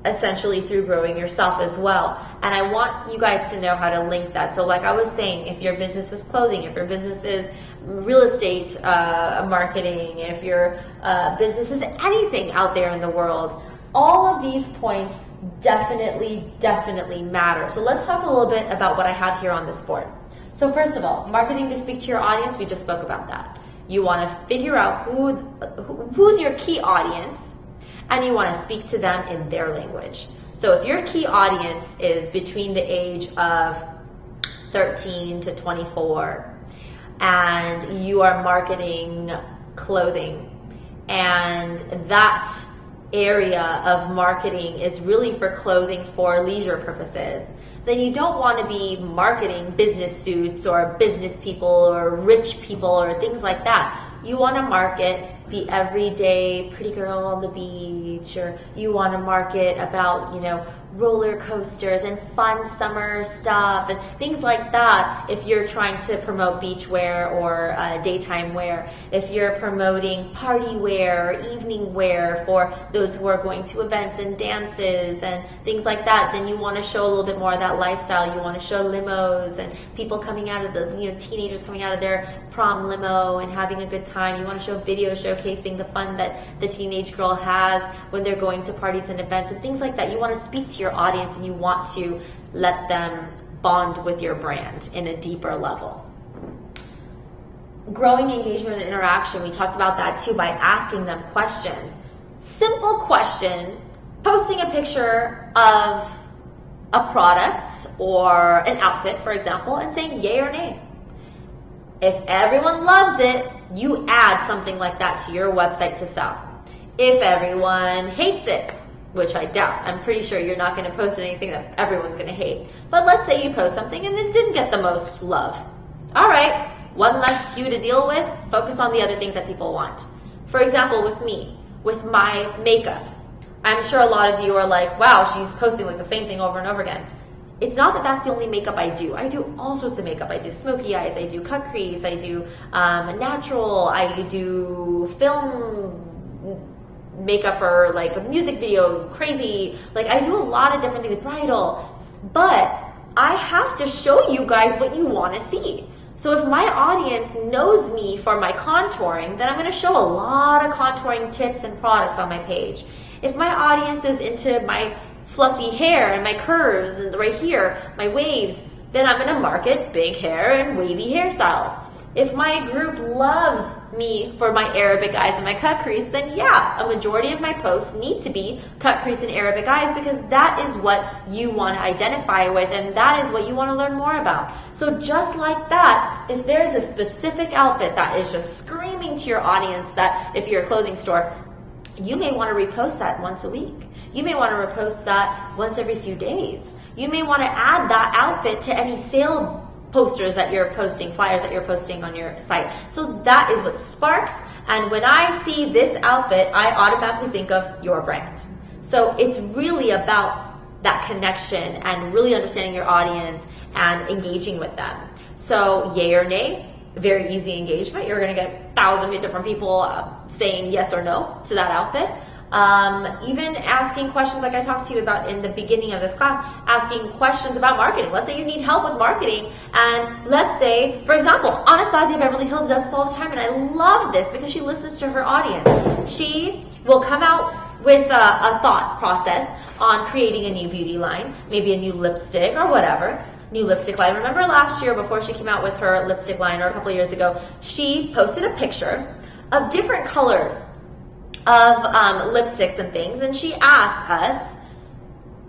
essentially through growing yourself as well. And I want you guys to know how to link that. So like I was saying, if your business is clothing, if your business is real estate marketing, if your business is anything out there in the world, all of these points definitely matter. So let's talk a little bit about what I have here on this board. So first of all, marketing to speak to your audience, we just spoke about that. You want to figure out who's your key audience, and you want to speak to them in their language. So if your key audience is between the age of 13 to 24, and you are marketing clothing, and that area of marketing is really for clothing for leisure purposes, then you don't want to be marketing business suits or business people or rich people or things like that. You want to market the everyday pretty girl on the beach, or you want to market about, roller coasters and fun summer stuff and things like that. If you're trying to promote beach wear or daytime wear, if you're promoting party wear or evening wear for those who are going to events and dances and things like that, then you want to show a little bit more of that lifestyle. You want to show limos and people coming out of the, teenagers coming out of their prom limo and having a good time. You want to show videos showcasing the fun that the teenage girl has when they're going to parties and events and things like that. You want to speak to your audience, and you want to let them bond with your brand in a deeper level. Growing engagement and interaction, we talked about that too by asking them questions. Simple question, posting a picture of a product or an outfit, for example, and saying yay or nay. If everyone loves it, you add something like that to your website to sell. If everyone hates it, which I doubt, I'm pretty sure you're not going to post anything that everyone's going to hate. But let's say you post something and it didn't get the most love. All right, one less SKU to deal with, focus on the other things that people want. For example, with me, with my makeup, I'm sure a lot of you are like, wow, she's posting like the same thing over and over again. It's not that that's the only makeup I do. I do all sorts of makeup. I do smoky eyes, I do cut crease, I do natural, I do film makeup for like a music video, crazy. Like I do a lot of different things, bridal. But I have to show you guys what you want to see. So if my audience knows me for my contouring, then I'm going to show a lot of contouring tips and products on my page. If my audience is into my fluffy hair and my curves and right here, my waves, then I'm going to market big hair and wavy hairstyles. If my group loves me for my Arabic eyes and my cut crease, then yeah, a majority of my posts need to be cut crease and Arabic eyes, because that is what you want to identify with and that is what you want to learn more about. So just like that, if there's a specific outfit that is just screaming to your audience, that if you're a clothing store, you may want to repost that once a week. You may want to repost that once every few days. You may want to add that outfit to any sale posters that you're posting, flyers that you're posting on your site. So that is what sparks. And when I see this outfit, I automatically think of your brand. So it's really about that connection and really understanding your audience and engaging with them. So yay or nay, very easy engagement. You're going to get thousands of different people saying yes or no to that outfit. Even asking questions like I talked to you about in the beginning of this class, asking questions about marketing. Let's say you need help with marketing, and let's say, for example, Anastasia Beverly Hills does this all the time, and I love this because she listens to her audience. She will come out with a thought process on creating a new beauty line, maybe a new lipstick or whatever, new lipstick line. Remember last year, before she came out with her lipstick line, or a couple of years ago, she posted a picture of different colors of lipsticks and things, and she asked us,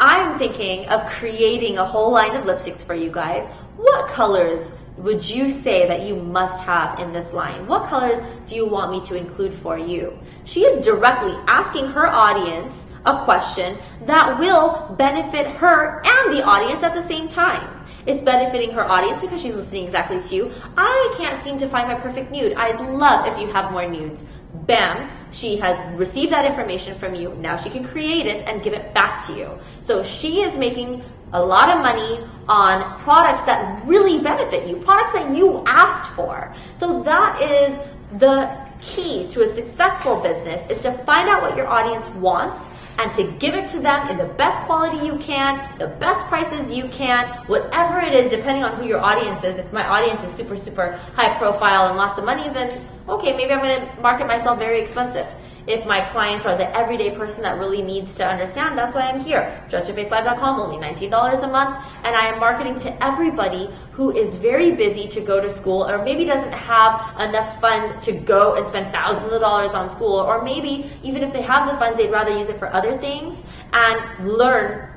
I'm thinking of creating a whole line of lipsticks for you guys. What colors would you say that you must have in this line? What colors do you want me to include for you? She is directly asking her audience a question that will benefit her and the audience at the same time. It's benefiting her audience because she's listening exactly to you. I can't seem to find my perfect nude. I'd love if you have more nudes. Bam, she has received that information from you. Now she can create it and give it back to you. So she is making a lot of money on products that really benefit you, products that you asked for. So that is the key to a successful business, is to find out what your audience wants and to give it to them in the best quality you can, the best prices you can, whatever it is, depending on who your audience is. If my audience is super, super high profile and lots of money, then okay, maybe I'm going to market myself very expensive. If my clients are the everyday person that really needs to understand, that's why I'm here. DressYourFaceLive.com, only $19 a month, and I am marketing to everybody who is very busy to go to school, or maybe doesn't have enough funds to go and spend thousands of dollars on school, or maybe even if they have the funds, they'd rather use it for other things and learn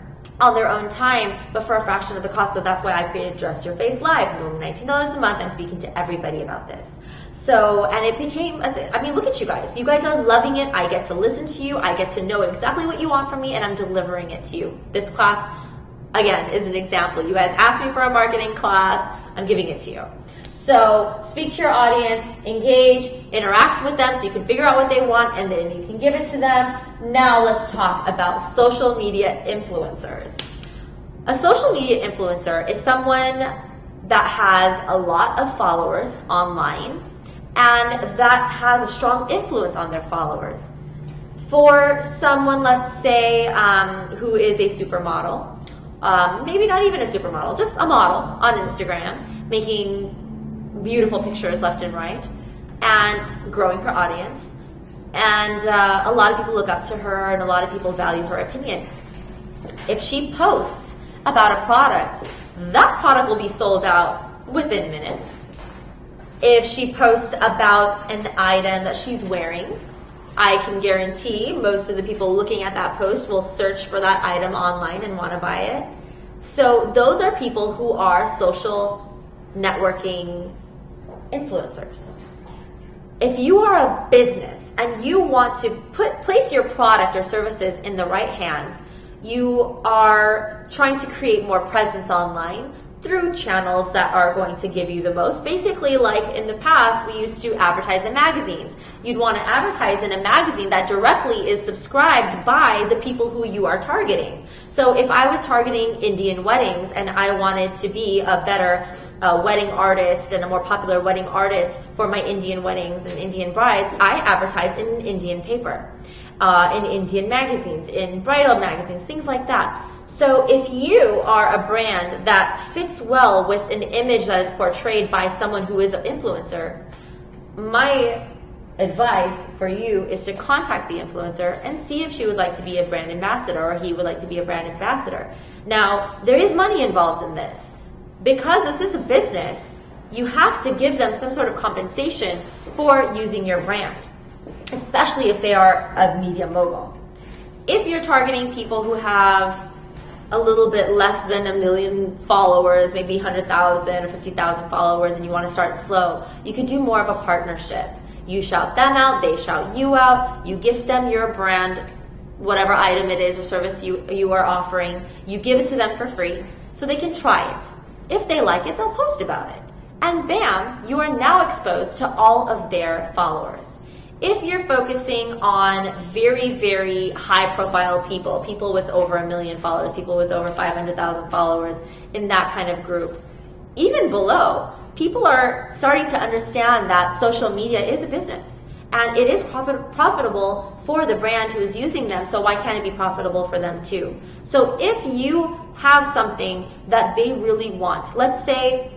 on their own time, but for a fraction of the cost. So that's why I created Dress Your Face Live. Only $19 a month. I'm speaking to everybody about this. So, and it became, I mean, look at you guys. You guys are loving it. I get to listen to you. I get to know exactly what you want from me, and I'm delivering it to you. This class, again, is an example. You guys asked me for a marketing class. I'm giving it to you. So speak to your audience, engage, interact with them so you can figure out what they want, and then you can give it to them. Now let's talk about social media influencers. A social media influencer is someone that has a lot of followers online and that has a strong influence on their followers. For someone, let's say, who is a supermodel, maybe not even a supermodel, just a model on Instagram, making beautiful pictures left and right, and growing her audience. And a lot of people look up to her, and a lot of people value her opinion. If she posts about a product, that product will be sold out within minutes. If she posts about an item that she's wearing, I can guarantee most of the people looking at that post will search for that item online and want to buy it. So those are people who are social networking influencers. If you are a business and you want to place your product or services in the right hands, you are trying to create more presence online through channels that are going to give you the most. Basically, like in the past, we used to advertise in magazines. You'd want to advertise in a magazine that directly is subscribed by the people who you are targeting. So if I was targeting Indian weddings and I wanted to be a better wedding artist and a more popular wedding artist for my Indian weddings and Indian brides, I advertise in an Indian paper, in Indian magazines, in bridal magazines, things like that. So if you are a brand that fits well with an image that is portrayed by someone who is an influencer, my advice for you is to contact the influencer and see if she would like to be a brand ambassador or he would like to be a brand ambassador. Now, there is money involved in this. Because this is a business, you have to give them some sort of compensation for using your brand, especially if they are a media mogul. If you're targeting people who have a little bit less than 1 million followers, maybe 100,000 or 50,000 followers, and you want to start slow, you could do more of a partnership. You shout them out, they shout you out, you gift them your brand, whatever item it is or service you are offering, you give it to them for free so they can try it. If they like it, they'll post about it. And bam, you are now exposed to all of their followers. If you're focusing on very, very high profile people with over 1 million followers, people with over 500,000 followers, in that kind of group, even below, people are starting to understand that social media is a business and it is profitable for the brand who's using them, so why can't it be profitable for them too? So if you have something that they really want, let's say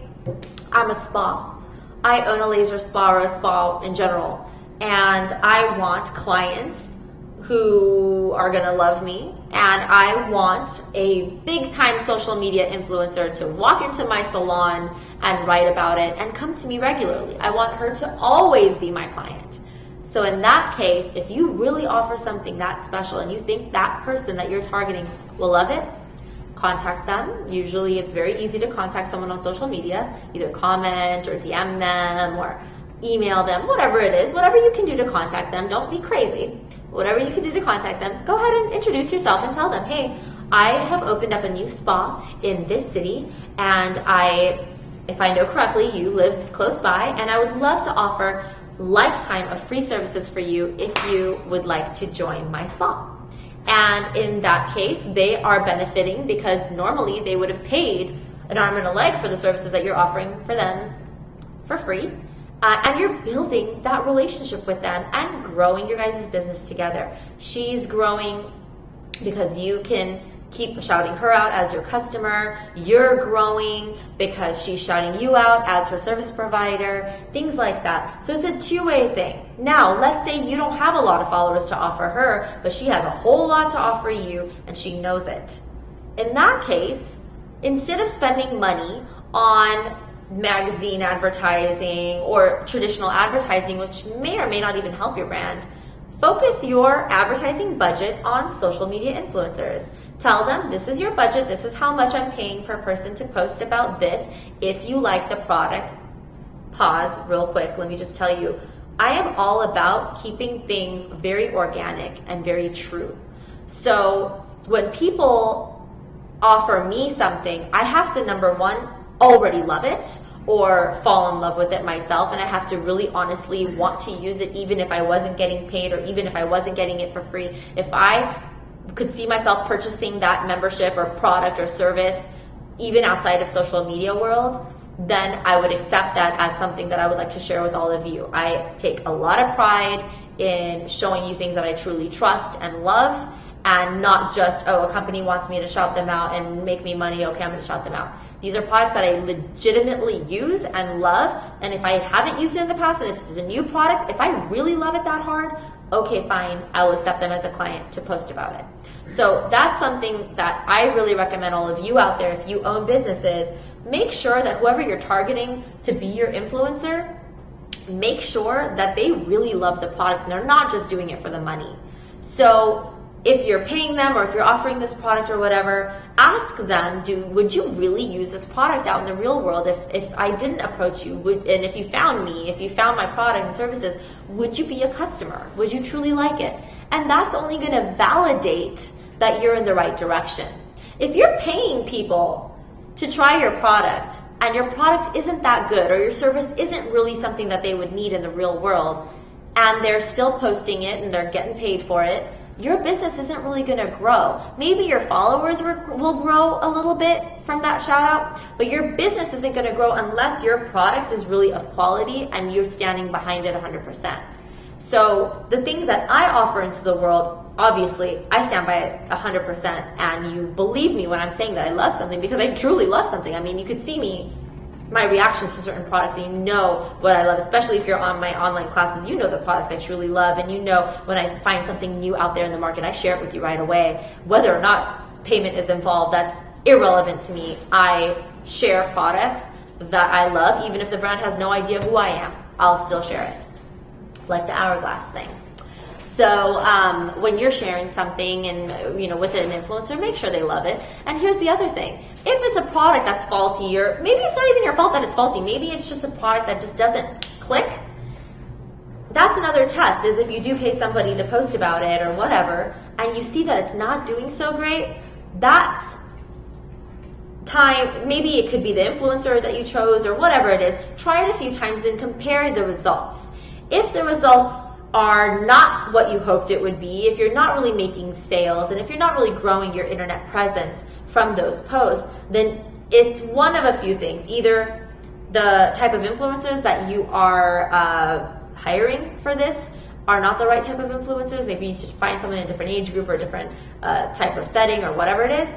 I'm a spa, I own a laser spa or a spa in general, and I want clients who are gonna love me, and I want a big time social media influencer to walk into my salon and write about it and come to me regularly. I want her to always be my client. So in that case, if you really offer something that special and you think that person that you're targeting will love it, contact them. Usually it's very easy to contact someone on social media, either comment or DM them or email them, whatever it is, whatever you can do to contact them. Don't be crazy. Whatever you can do to contact them, go ahead and introduce yourself and tell them, hey, I have opened up a new spa in this city, and if I know correctly, you live close by, and I would love to offer lifetime of free services for you if you would like to join my spa. And in that case, they are benefiting because normally they would have paid an arm and a leg for the services that you're offering for them for free. And you're building that relationship with them and growing your guys' business together. She's growing because you can keep shouting her out as your customer. You're growing because she's shouting you out as her service provider, things like that. So it's a two-way thing. Now, let's say you don't have a lot of followers to offer her, but she has a whole lot to offer you and she knows it. In that case, instead of spending money on magazine advertising or traditional advertising, which may or may not even help your brand, focus your advertising budget on social media influencers. Tell them this is your budget, this is how much I'm paying per person to post about this. If you like the product, pause real quick, let me just tell you, I am all about keeping things very organic and very true. So when people offer me something, I have to, number one, already love it or fall in love with it myself, and I have to really honestly want to use it even if I wasn't getting paid or even if I wasn't getting it for free. If I could see myself purchasing that membership or product or service even outside of social media world, then I would accept that as something that I would like to share with all of you. I take a lot of pride in showing you things that I truly trust and love, and not just, oh, a company wants me to shout them out and make me money, okay, I'm going to shout them out. These are products that I legitimately use and love, and if I haven't used it in the past, and if this is a new product, if I really love it that hard, okay, fine, I will accept them as a client to post about it. So that's something that I really recommend all of you out there. If you own businesses, make sure that whoever you're targeting to be your influencer, make sure that they really love the product and they're not just doing it for the money. So if you're paying them or if you're offering this product or whatever, ask them, would you really use this product out in the real world? If I didn't approach you, and if you found me, if you found my product and services, would you be a customer? Would you truly like it? And that's only going to validate that you're in the right direction. If you're paying people to try your product and your product isn't that good or your service isn't really something that they would need in the real world, and they're still posting it and they're getting paid for it, your business isn't really going to grow. Maybe your followers will grow a little bit from that shout out, but your business isn't going to grow unless your product is really of quality and you're standing behind it 100%. So the things that I offer into the world obviously I stand by it 100%, and you believe me when I'm saying that I love something, because I truly love something. I mean, you could see me, my reactions to certain products, and you know what I love, especially if you're on my online classes. You know the products I truly love, and you know when I find something new out there in the market, I share it with you right away. Whether or not payment is involved, that's irrelevant to me. I share products that I love, even if the brand has no idea who I am. I'll still share it, like the Hourglass thing. So when you're sharing something and with an influencer, make sure they love it. And here's the other thing. If it's a product that's faulty, or maybe it's not even your fault that it's faulty, maybe it's just a product that just doesn't click, that's another test, is if you do pay somebody to post about it or whatever, and you see that it's not doing so great, that's time. Maybe it could be the influencer that you chose or whatever it is. Try it a few times and compare the results. If the results are not what you hoped it would be, if you're not really making sales, and if you're not really growing your internet presence from those posts, then it's one of a few things. Either the type of influencers that you are hiring for this are not the right type of influencers. Maybe you should find someone in a different age group or a different type of setting or whatever it is.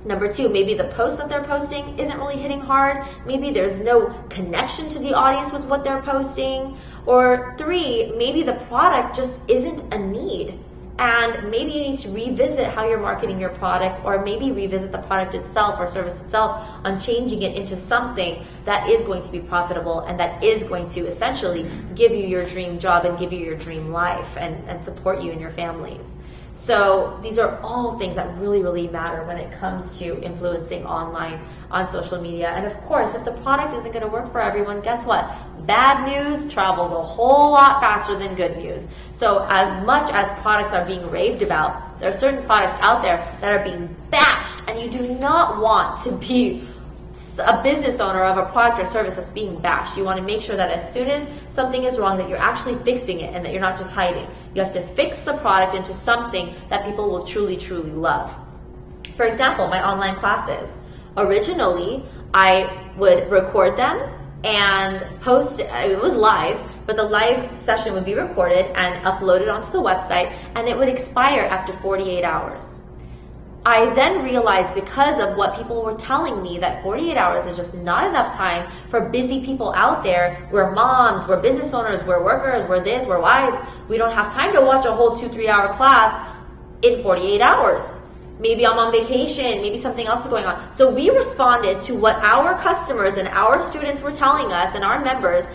Number two, maybe the post that they're posting isn't really hitting hard. Maybe there's no connection to the audience with what they're posting. Or three, maybe the product just isn't a need. And maybe you need to revisit how you're marketing your product, or maybe revisit the product itself or service itself on changing it into something that is going to be profitable and that is going to essentially give you your dream job and give you your dream life and support you and your families. So these are all things that really, really matter when it comes to influencing online on social media. And of course, if the product isn't going to work for everyone, guess what? Bad news travels a whole lot faster than good news. So as much as products are being raved about, there are certain products out there that are being bashed, and you do not want to be a business owner of a product or service that's being bashed. You want to make sure that as soon as something is wrong, that you're actually fixing it and that you're not just hiding. You have to fix the product into something that people will truly, truly love. For example, my online classes. Originally, I would record them and post, it was live, but the live session would be recorded and uploaded onto the website, and it would expire after 48 hours. I then realized, because of what people were telling me, that 48 hours is just not enough time for busy people out there. We're moms, we're business owners, we're workers, we're this, we're wives. We don't have time to watch a whole 2-3 hour class in 48 hours. Maybe I'm on vacation, maybe something else is going on. So we responded to what our customers and our students were telling us, and our members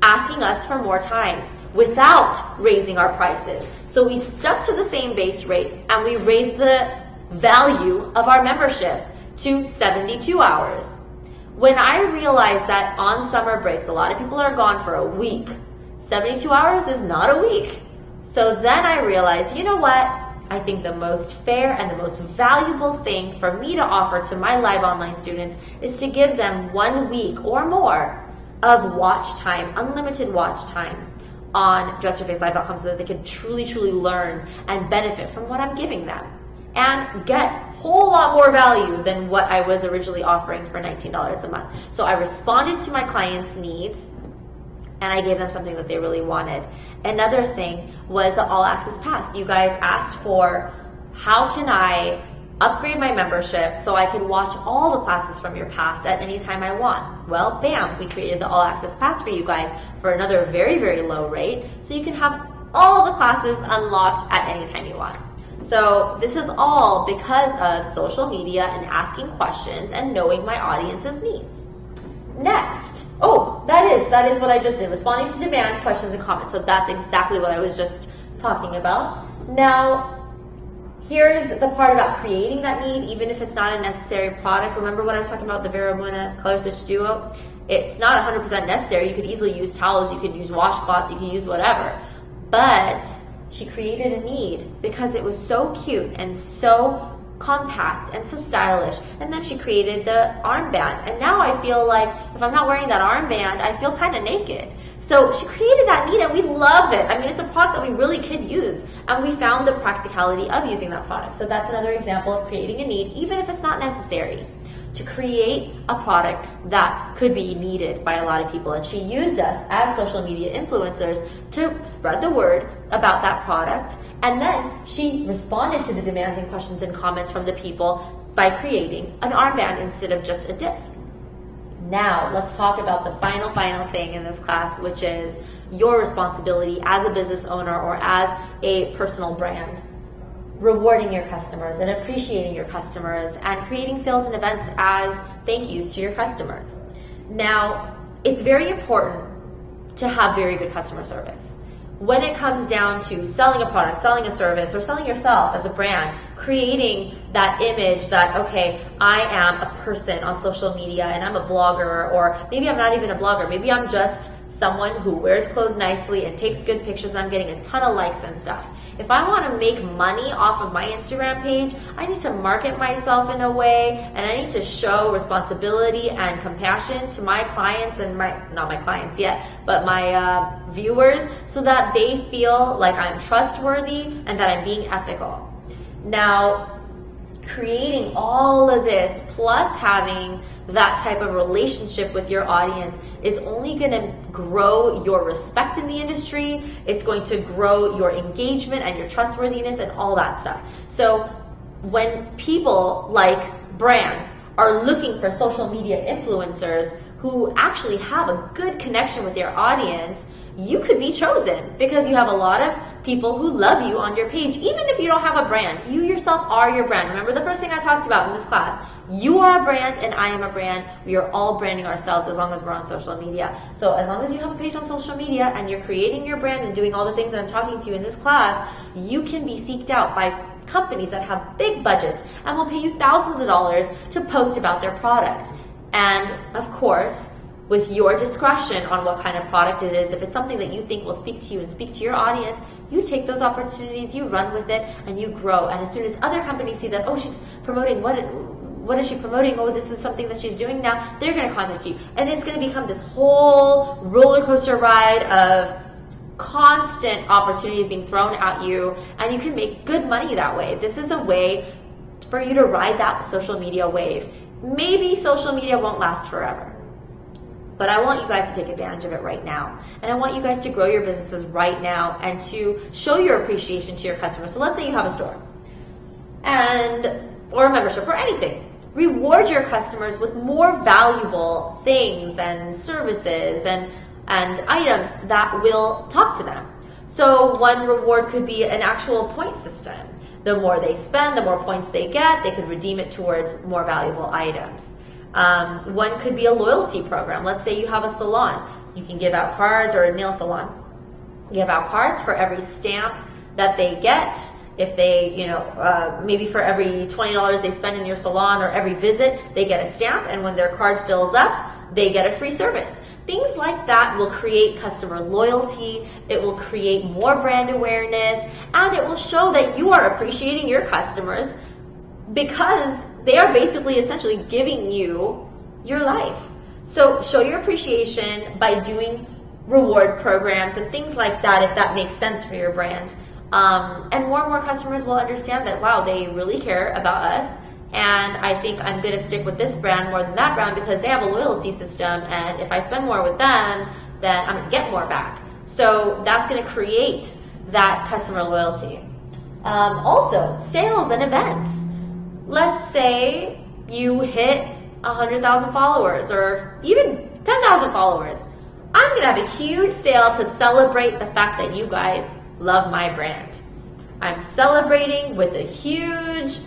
asking us for more time without raising our prices. So we stuck to the same base rate, and we raised the value of our membership to 72 hours. When I realized that on summer breaks, a lot of people are gone for a week. 72 hours is not a week. So then I realized, you know what? I think the most fair and the most valuable thing for me to offer to my live online students is to give them 1 week or more of watch time, unlimited watch time on dressyourfacelive.com, so that they can truly, truly learn and benefit from what I'm giving them, and get a whole lot more value than what I was originally offering for $19 a month. So I responded to my clients' needs, and I gave them something that they really wanted. Another thing was the All Access Pass. You guys asked for, how can I upgrade my membership so I can watch all the classes from your past at any time I want? Well, bam, we created the All Access Pass for you guys for another very, very low rate, so you can have all the classes unlocked at any time you want. So this is all because of social media and asking questions and knowing my audience's needs. Next, that is what I just did, responding to demand, questions, and comments. So that's exactly what I was just talking about. Now, here's the part about creating that need, even if it's not a necessary product. Remember when I was talking about the Vera Buena Color Stitch Duo? It's not 100% necessary. You could easily use towels, you could use washcloths, you could use whatever. But she created a need because it was so cute and so compact and so stylish. And then she created the armband, and now I feel like if I'm not wearing that armband, I feel kind of naked. So she created that need, and we love it. I mean, it's a product that we really could use, and we found the practicality of using that product. So that's another example of creating a need, even if it's not necessary. to create a product that could be needed by a lot of people. And she used us as social media influencers to spread the word about that product. And then she responded to the demands and questions and comments from the people by creating an armband instead of just a disc. Now, let's talk about the final thing in this class, which is your responsibility as a business owner or as a personal brand. Rewarding your customers and appreciating your customers and creating sales and events as thank yous to your customers. Now, it's very important to have very good customer service. When it comes down to selling a product, selling a service, or selling yourself as a brand, creating that image that, okay, I am a person on social media and I'm a blogger, or maybe I'm not even a blogger, maybe I'm just someone who wears clothes nicely and takes good pictures and I'm getting a ton of likes and stuff. If I want to make money off of my Instagram page, I need to market myself in a way, and I need to show responsibility and compassion to my clients and not my clients yet, but my viewers, so that they feel like I'm trustworthy and that I'm being ethical. Now, creating all of this plus having that type of relationship with your audience is only going to grow your respect in the industry. It's going to grow your engagement and your trustworthiness and all that stuff. So when people like brands are looking for social media influencers who actually have a good connection with their audience, you could be chosen because you have a lot of people who love you on your page. Even if you don't have a brand, you yourself are your brand. Remember the first thing I talked about in this class. You are a brand and I am a brand. We are all branding ourselves as long as we're on social media. So as long as you have a page on social media and you're creating your brand and doing all the things that I'm talking to you in this class, you can be seeked out by companies that have big budgets and will pay you thousands of dollars to post about their products. And of course, with your discretion on what kind of product it is, if it's something that you think will speak to you and speak to your audience, you take those opportunities, you run with it, and you grow. And as soon as other companies see that, oh, she's promoting, what is she promoting? Oh, this is something that she's doing now, they're going to contact you. And it's going to become this whole roller coaster ride of constant opportunities being thrown at you, and you can make good money that way. This is a way for you to ride that social media wave. Maybe social media won't last forever, but I want you guys to take advantage of it right now. And I want you guys to grow your businesses right now and to show your appreciation to your customers. So let's say you have a store or a membership or anything. Reward your customers with more valuable things and services and items that will talk to them. So one reward could be an actual point system. The more they spend, the more points they get. They could redeem it towards more valuable items. One could be a loyalty program. Let's say you have a salon. You can give out cards, or a nail salon. Give out cards for every stamp that they get. If they, maybe for every $20 they spend in your salon or every visit, they get a stamp. And when their card fills up, they get a free service. Things like that will create customer loyalty. It will create more brand awareness, and it will show that you are appreciating your customers because they are basically essentially giving you your life. So show your appreciation by doing reward programs and things like that, if that makes sense for your brand. And more customers will understand that, wow, they really care about us. And I think I'm going to stick with this brand more than that brand because they have a loyalty system. And if I spend more with them, then I'm going to get more back. So that's going to create that customer loyalty. Also, sales and events. Let's say you hit 100,000 followers or even 10,000 followers. I'm going to have a huge sale to celebrate the fact that you guys love my brand. I'm celebrating with a huge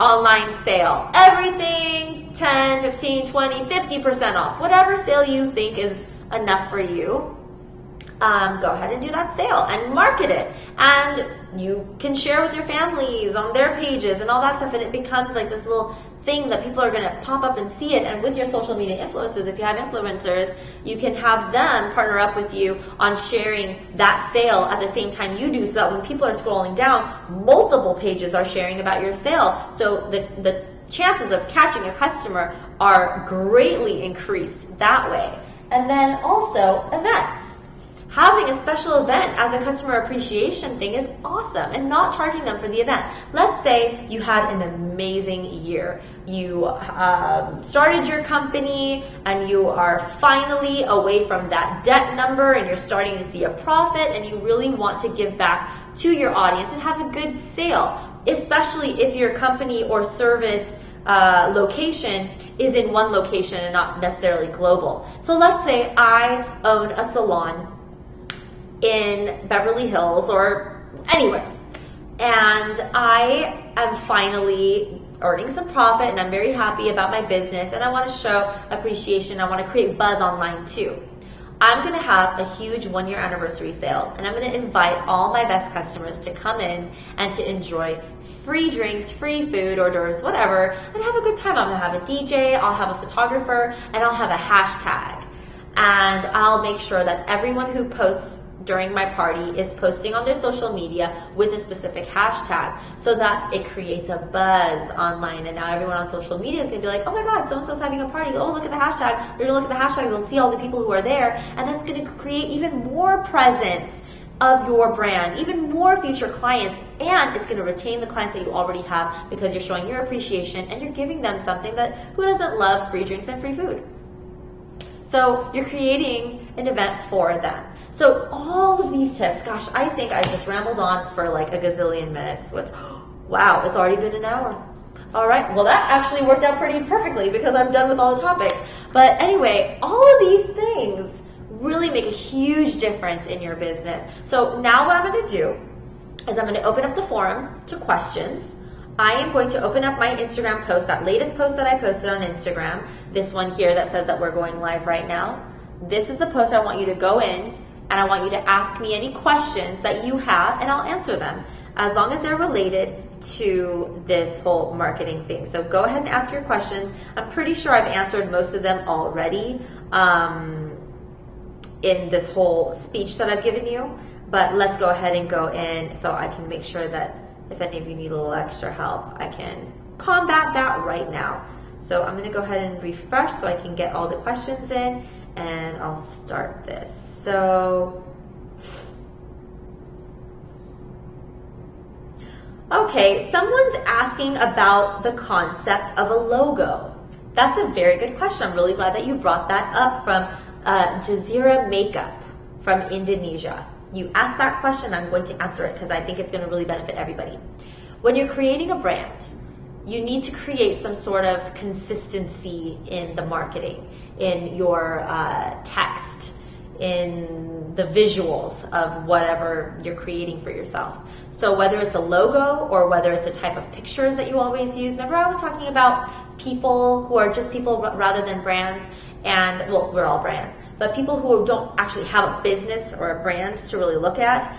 online sale. Everything 10, 15, 20, 50% off. Whatever sale you think is enough for you, go ahead and do that sale and market it. And you can share with your families on their pages and all that stuff, and it becomes like this little thing that people are going to pop up and see it. And with your social media influencers, if you have influencers, you can have them partner up with you on sharing that sale at the same time you do, so that when people are scrolling down, multiple pages are sharing about your sale. So the chances of catching a customer are greatly increased that way. And then also events. Having a special event as a customer appreciation thing is awesome, and not charging them for the event. Let's say you had an amazing year. You started your company and you are finally away from that debt number and you're starting to see a profit, and you really want to give back to your audience and have a good sale, especially if your company or service location is in one location and not necessarily global. So let's say I own a salon in Beverly Hills or anywhere, and I am finally earning some profit and I'm very happy about my business, and I want to show appreciation. I want to create buzz online too. I'm going to have a huge 1-year anniversary sale, and I'm going to invite all my best customers to come in and to enjoy free drinks, free food, hors d'oeuvres, whatever, and have a good time. I'm going to have a DJ, I'll have a photographer, and I'll have a hashtag. And I'll make sure that everyone who posts during my party is posting on their social media with a specific hashtag, so that it creates a buzz online. And now everyone on social media is going to be like, oh my God, so-and-so's having a party. Oh, look at the hashtag. They're going to look at the hashtag. They'll see all the people who are there. And that's going to create even more presence of your brand, even more future clients. And it's going to retain the clients that you already have, because you're showing your appreciation and you're giving them something that, who doesn't love free drinks and free food? So you're creating an event for them. So all of these tips, gosh, I think I just rambled on for like a gazillion minutes. Wow, it's already been an hour. All right, well that actually worked out pretty perfectly because I'm done with all the topics. But anyway, all of these things really make a huge difference in your business. So now what I'm going to do is I'm going to open up the forum to questions. I am going to open up my Instagram post, that latest post that I posted on Instagram, this one here that says that we're going live right now. This is the post I want you to go in, and I want you to ask me any questions that you have, and I'll answer them as long as they're related to this whole marketing thing. So go ahead and ask your questions. I'm pretty sure I've answered most of them already in this whole speech that I've given you, but let's go ahead and go in so I can make sure that if any of you need a little extra help, I can combat that right now. So I'm going to go ahead and refresh so I can get all the questions in, and I'll start this. So, okay, someone's asking about the concept of a logo. That's a very good question. I'm really glad that you brought that up, from Jazeera Makeup from Indonesia. You asked that question, I'm going to answer it because I think it's going to really benefit everybody. When you're creating a brand, you need to create some sort of consistency in the marketing, in your text, in the visuals of whatever you're creating for yourself. So whether it's a logo or whether it's a type of pictures that you always use. Remember I was talking about people who are just people rather than brands, and well, we're all brands, but people who don't actually have a business or a brand to really look at,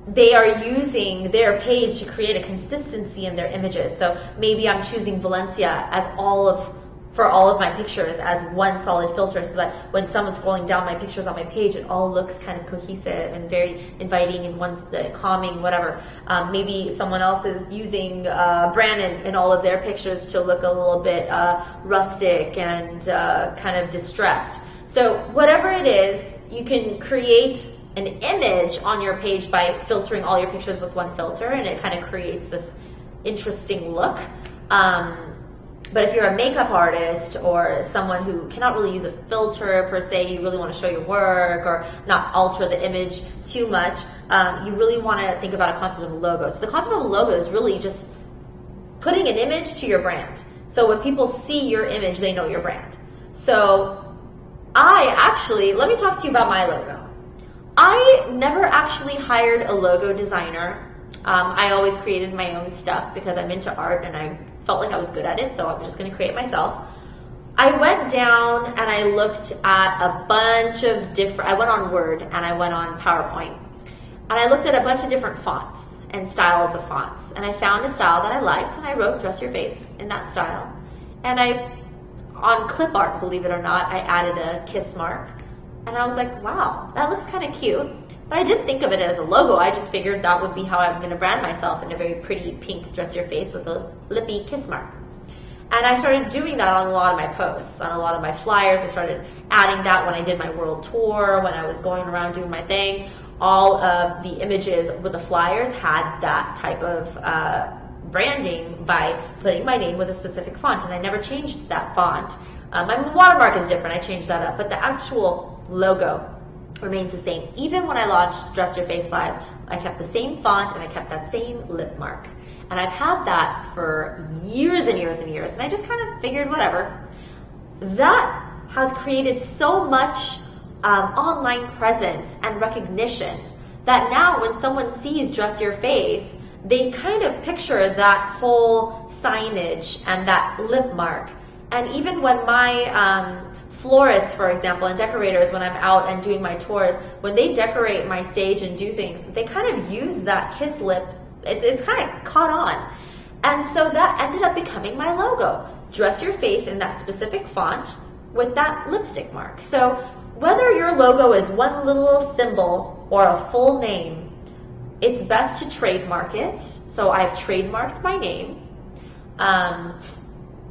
they are using their page to create a consistency in their images. So maybe I'm choosing Valencia as for all of my pictures as one solid filter, so that when someone's scrolling down my pictures on my page, it all looks kind of cohesive and very inviting, and one's the calming, whatever. Maybe someone else is using Brandon in all of their pictures to look a little bit rustic and kind of distressed. So whatever it is, you can create an image on your page by filtering all your pictures with one filter, and it kind of creates this interesting look. But if you're a makeup artist or someone who cannot really use a filter per se, you really want to show your work or not alter the image too much, you really want to think about a concept of a logo. So the concept of a logo is really just putting an image to your brand. So when people see your image, they know your brand. So let me talk to you about my logo. I never actually hired a logo designer. I always created my own stuff because I'm into art and I felt like I was good at it, so I'm just going to create it myself. I went down and I looked at a bunch of I went on Word and I went on PowerPoint, and I looked at a bunch of different fonts and styles of fonts, and I found a style that I liked, and I wrote Dress Your Face in that style. And on clip art, believe it or not, I added a kiss mark, and I was like, wow, that looks kind of cute. But I didn't think of it as a logo. I just figured that would be how I'm going to brand myself, in a very pretty pink Dress Your Face with a lippy kiss mark. And I started doing that on a lot of my posts, on a lot of my flyers. I started adding that when I did my world tour, when I was going around doing my thing. All of the images with the flyers had that type of branding by putting my name with a specific font, and I never changed that font. My watermark is different, I changed that up, but the actual logo remains the same. Even when I launched Dress Your Face Live, I kept the same font and I kept that same lip mark. And I've had that for years and years and years, and I just kind of figured, whatever. That has created so much online presence and recognition that now when someone sees Dress Your Face, they kind of picture that whole signage and that lip mark. And even when my florists, for example, and decorators, when I'm out and doing my tours, when they decorate my stage and do things, they kind of use that kiss lip. It's kind of caught on. And so that ended up becoming my logo. Dress Your Face in that specific font with that lipstick mark. So whether your logo is one little symbol or a full name, it's best to trademark it. So I've trademarked my name.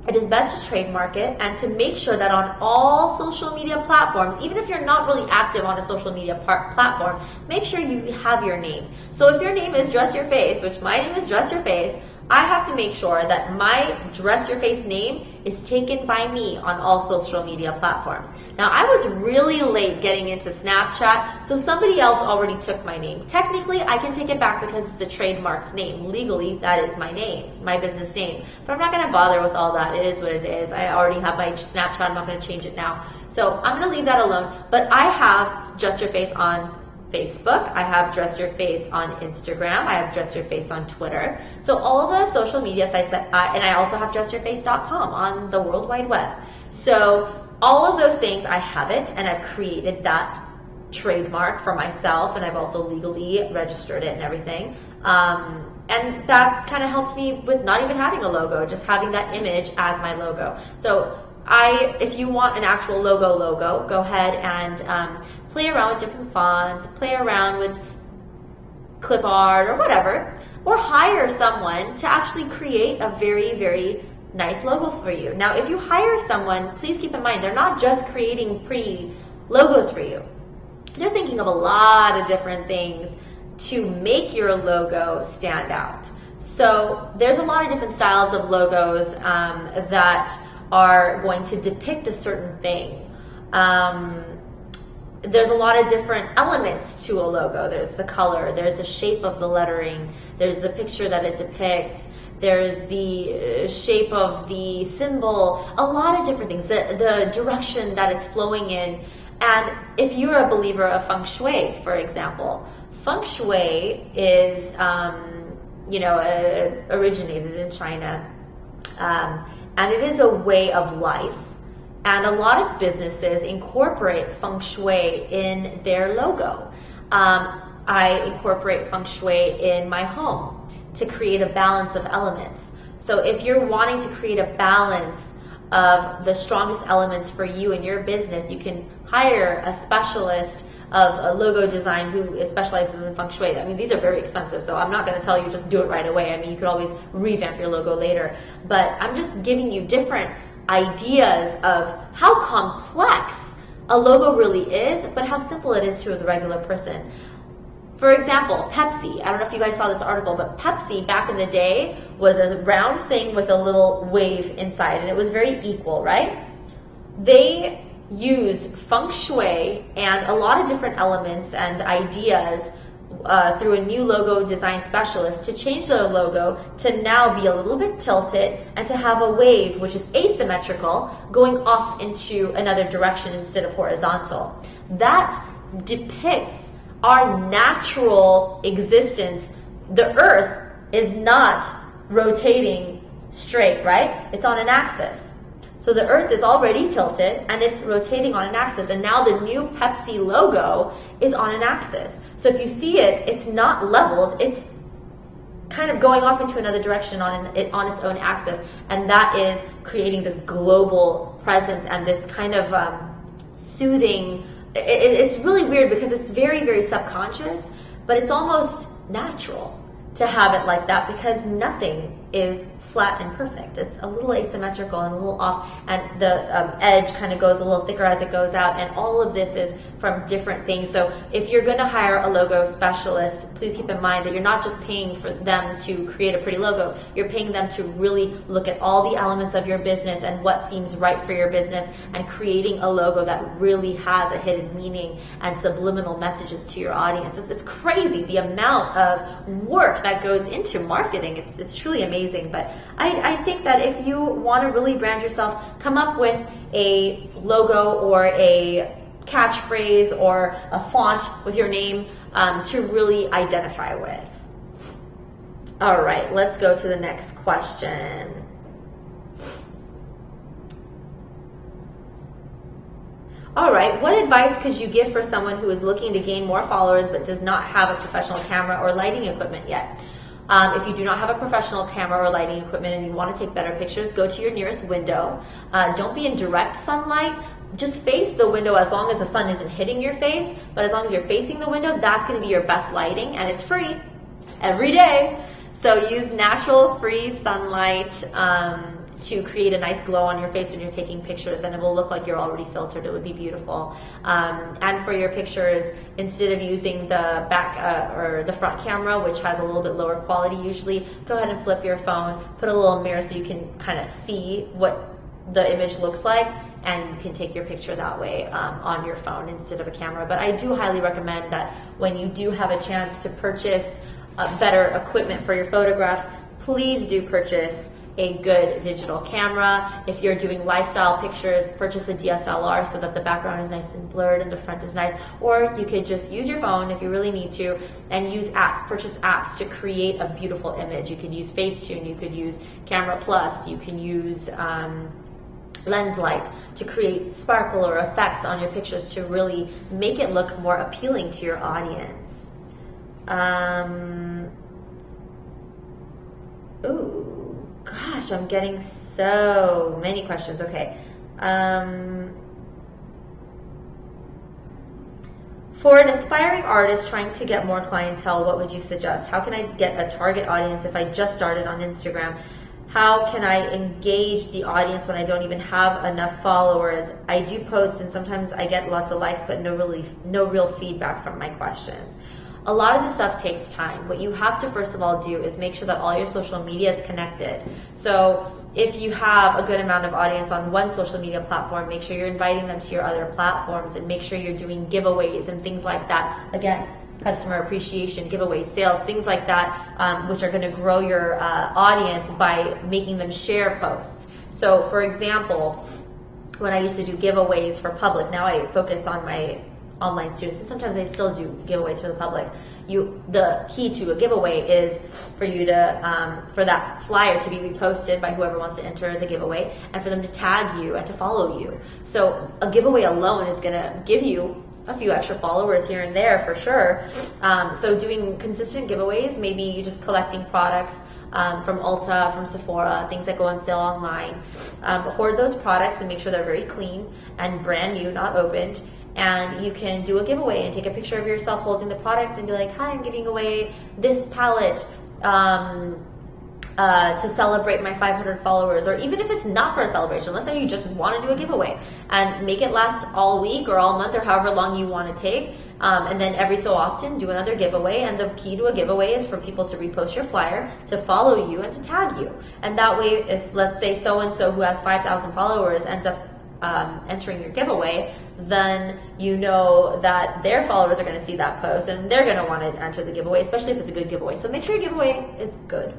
It is best to trademark it and to make sure that on all social media platforms, even if you're not really active on a social media platform, make sure you have your name. So if your name is Dress Your Face, which my name is Dress Your Face, I have to make sure that my Dress Your Face name is taken by me on all social media platforms. Now, I was really late getting into Snapchat, so somebody else already took my name. Technically, I can take it back because it's a trademarked name. Legally, that is my name, my business name. But I'm not going to bother with all that. It is what it is. I already have my Snapchat. I'm not going to change it now. So I'm going to leave that alone. But I have Dress Your Face on Facebook, I have Dress Your Face on Instagram, I have Dress Your Face on Twitter. So all of the social media sites that and I also have dressyourface.com on the World Wide Web. So all of those things, I have it, and I've created that trademark for myself, and I've also legally registered it and everything. And that kind of helped me with not even having a logo, just having that image as my logo. So if you want an actual logo, go ahead and play around with different fonts, play around with clip art or whatever, or hire someone to actually create a very, very nice logo for you. Now, if you hire someone, please keep in mind, they're not just creating pretty logos for you. They're thinking of a lot of different things to make your logo stand out. So there's a lot of different styles of logos that are going to depict a certain thing. There's a lot of different elements to a logo. There's the color, there's the shape of the lettering, there's the picture that it depicts, there's the shape of the symbol, a lot of different things, the direction that it's flowing in. And if you're a believer of feng shui, for example, feng shui is, originated in China, and it is a way of life. And a lot of businesses incorporate feng shui in their logo. I incorporate feng shui in my home to create a balance of elements. So if you're wanting to create a balance of the strongest elements for you and your business, you can hire a specialist of a logo design who specializes in feng shui. I mean, these are very expensive, so I'm not going to tell you just do it right away. I mean, you could always revamp your logo later. But I'm just giving you different ideas of how complex a logo really is, but how simple it is to the regular person. For example, Pepsi. I don't know if you guys saw this article, but Pepsi back in the day was a round thing with a little wave inside, and it was very equal, right? They used feng shui and a lot of different elements and ideas through a new logo design specialist to change the logo to now be a little bit tilted and to have a wave which is asymmetrical going off into another direction instead of horizontal. That depicts our natural existence. The earth is not rotating straight, right? It's on an axis. So the earth is already tilted and it's rotating on an axis, and now the new Pepsi logo is on an axis. So if you see it, it's not leveled, it's kind of going off into another direction on its own axis, and that is creating this global presence and this kind of soothing. It's really weird because it's very, very subconscious, but it's almost natural to have it like that because nothing is flat and perfect. It's a little asymmetrical and a little off, and the edge kind of goes a little thicker as it goes out, and all of this is from different things. So if you're going to hire a logo specialist, please keep in mind that you're not just paying for them to create a pretty logo, you're paying them to really look at all the elements of your business and what seems right for your business, and creating a logo that really has a hidden meaning and subliminal messages to your audience. It's crazy the amount of work that goes into marketing. It's truly amazing. But I think that if you want to really brand yourself, come up with a logo or a catchphrase or a font with your name to really identify with. All right, let's go to the next question. All right, what advice could you give for someone who is looking to gain more followers but does not have a professional camera or lighting equipment yet? If you do not have a professional camera or lighting equipment and you want to take better pictures, go to your nearest window. Don't be in direct sunlight. Just face the window as long as the sun isn't hitting your face, but as long as you're facing the window, that's going to be your best lighting, and it's free every day. So use natural free sunlight to create a nice glow on your face when you're taking pictures, and it will look like you're already filtered. It would be beautiful. And for your pictures, instead of using the back or the front camera, which has a little bit lower quality usually, go ahead and flip your phone, put a little mirror so you can kind of see what the image looks like, and you can take your picture that way on your phone instead of a camera. But I do highly recommend that when you do have a chance to purchase better equipment for your photographs, please do purchase a good digital camera. If you're doing lifestyle pictures, purchase a DSLR so that the background is nice and blurred and the front is nice. Or you could just use your phone if you really need to, and use apps, purchase apps to create a beautiful image. You could use Facetune, you could use Camera Plus, you can use Lenslight to create sparkle or effects on your pictures to really make it look more appealing to your audience. Ooh, gosh, I'm getting so many questions. Okay. For an aspiring artist trying to get more clientele, what would you suggest? How can I get a target audience if I just started on Instagram? How can I engage the audience when I don't even have enough followers? I do post and sometimes I get lots of likes, but no real feedback from my questions. A lot of this stuff takes time. What you have to first of all do is make sure that all your social media is connected. So if you have a good amount of audience on one social media platform, make sure you're inviting them to your other platforms, and make sure you're doing giveaways and things like that. Again, customer appreciation, giveaways, sales, things like that, which are going to grow your audience by making them share posts. So for example, when I used to do giveaways for public, now I focus on my online students, and sometimes I still do giveaways for the public. The key to a giveaway is for you to for that flyer to be reposted by whoever wants to enter the giveaway, and for them to tag you and to follow you. So a giveaway alone is going to give you a few extra followers here and there for sure. So doing consistent giveaways, maybe just collecting products from Ulta, from Sephora, things that go on sale online. Hoard those products and make sure they're very clean and brand new, not opened. And you can do a giveaway and take a picture of yourself holding the products and be like, hi, I'm giving away this palette to celebrate my 500 followers. Or even if it's not for a celebration, let's say you just want to do a giveaway, and make it last all week or all month or however long you want to take. And then every so often do another giveaway. And the key to a giveaway is for people to repost your flyer, to follow you, and to tag you. And that way, if let's say so-and-so who has 5,000 followers ends up entering your giveaway, then you know that their followers are going to see that post and they're going to want to enter the giveaway, especially if it's a good giveaway. So make sure your giveaway is good,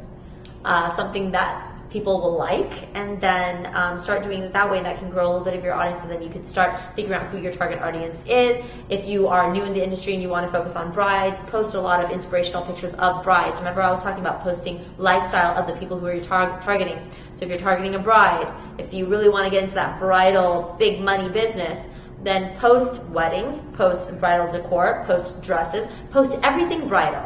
something that people will like, and then start doing it that way. That can grow a little bit of your audience, and then you can start figuring out who your target audience is. If you are new in the industry and you want to focus on brides, post a lot of inspirational pictures of brides. Remember, I was talking about posting lifestyle of the people who you're targeting. So if you're targeting a bride, if you really want to get into that bridal big money business, then post weddings, post bridal decor, post dresses, post everything bridal.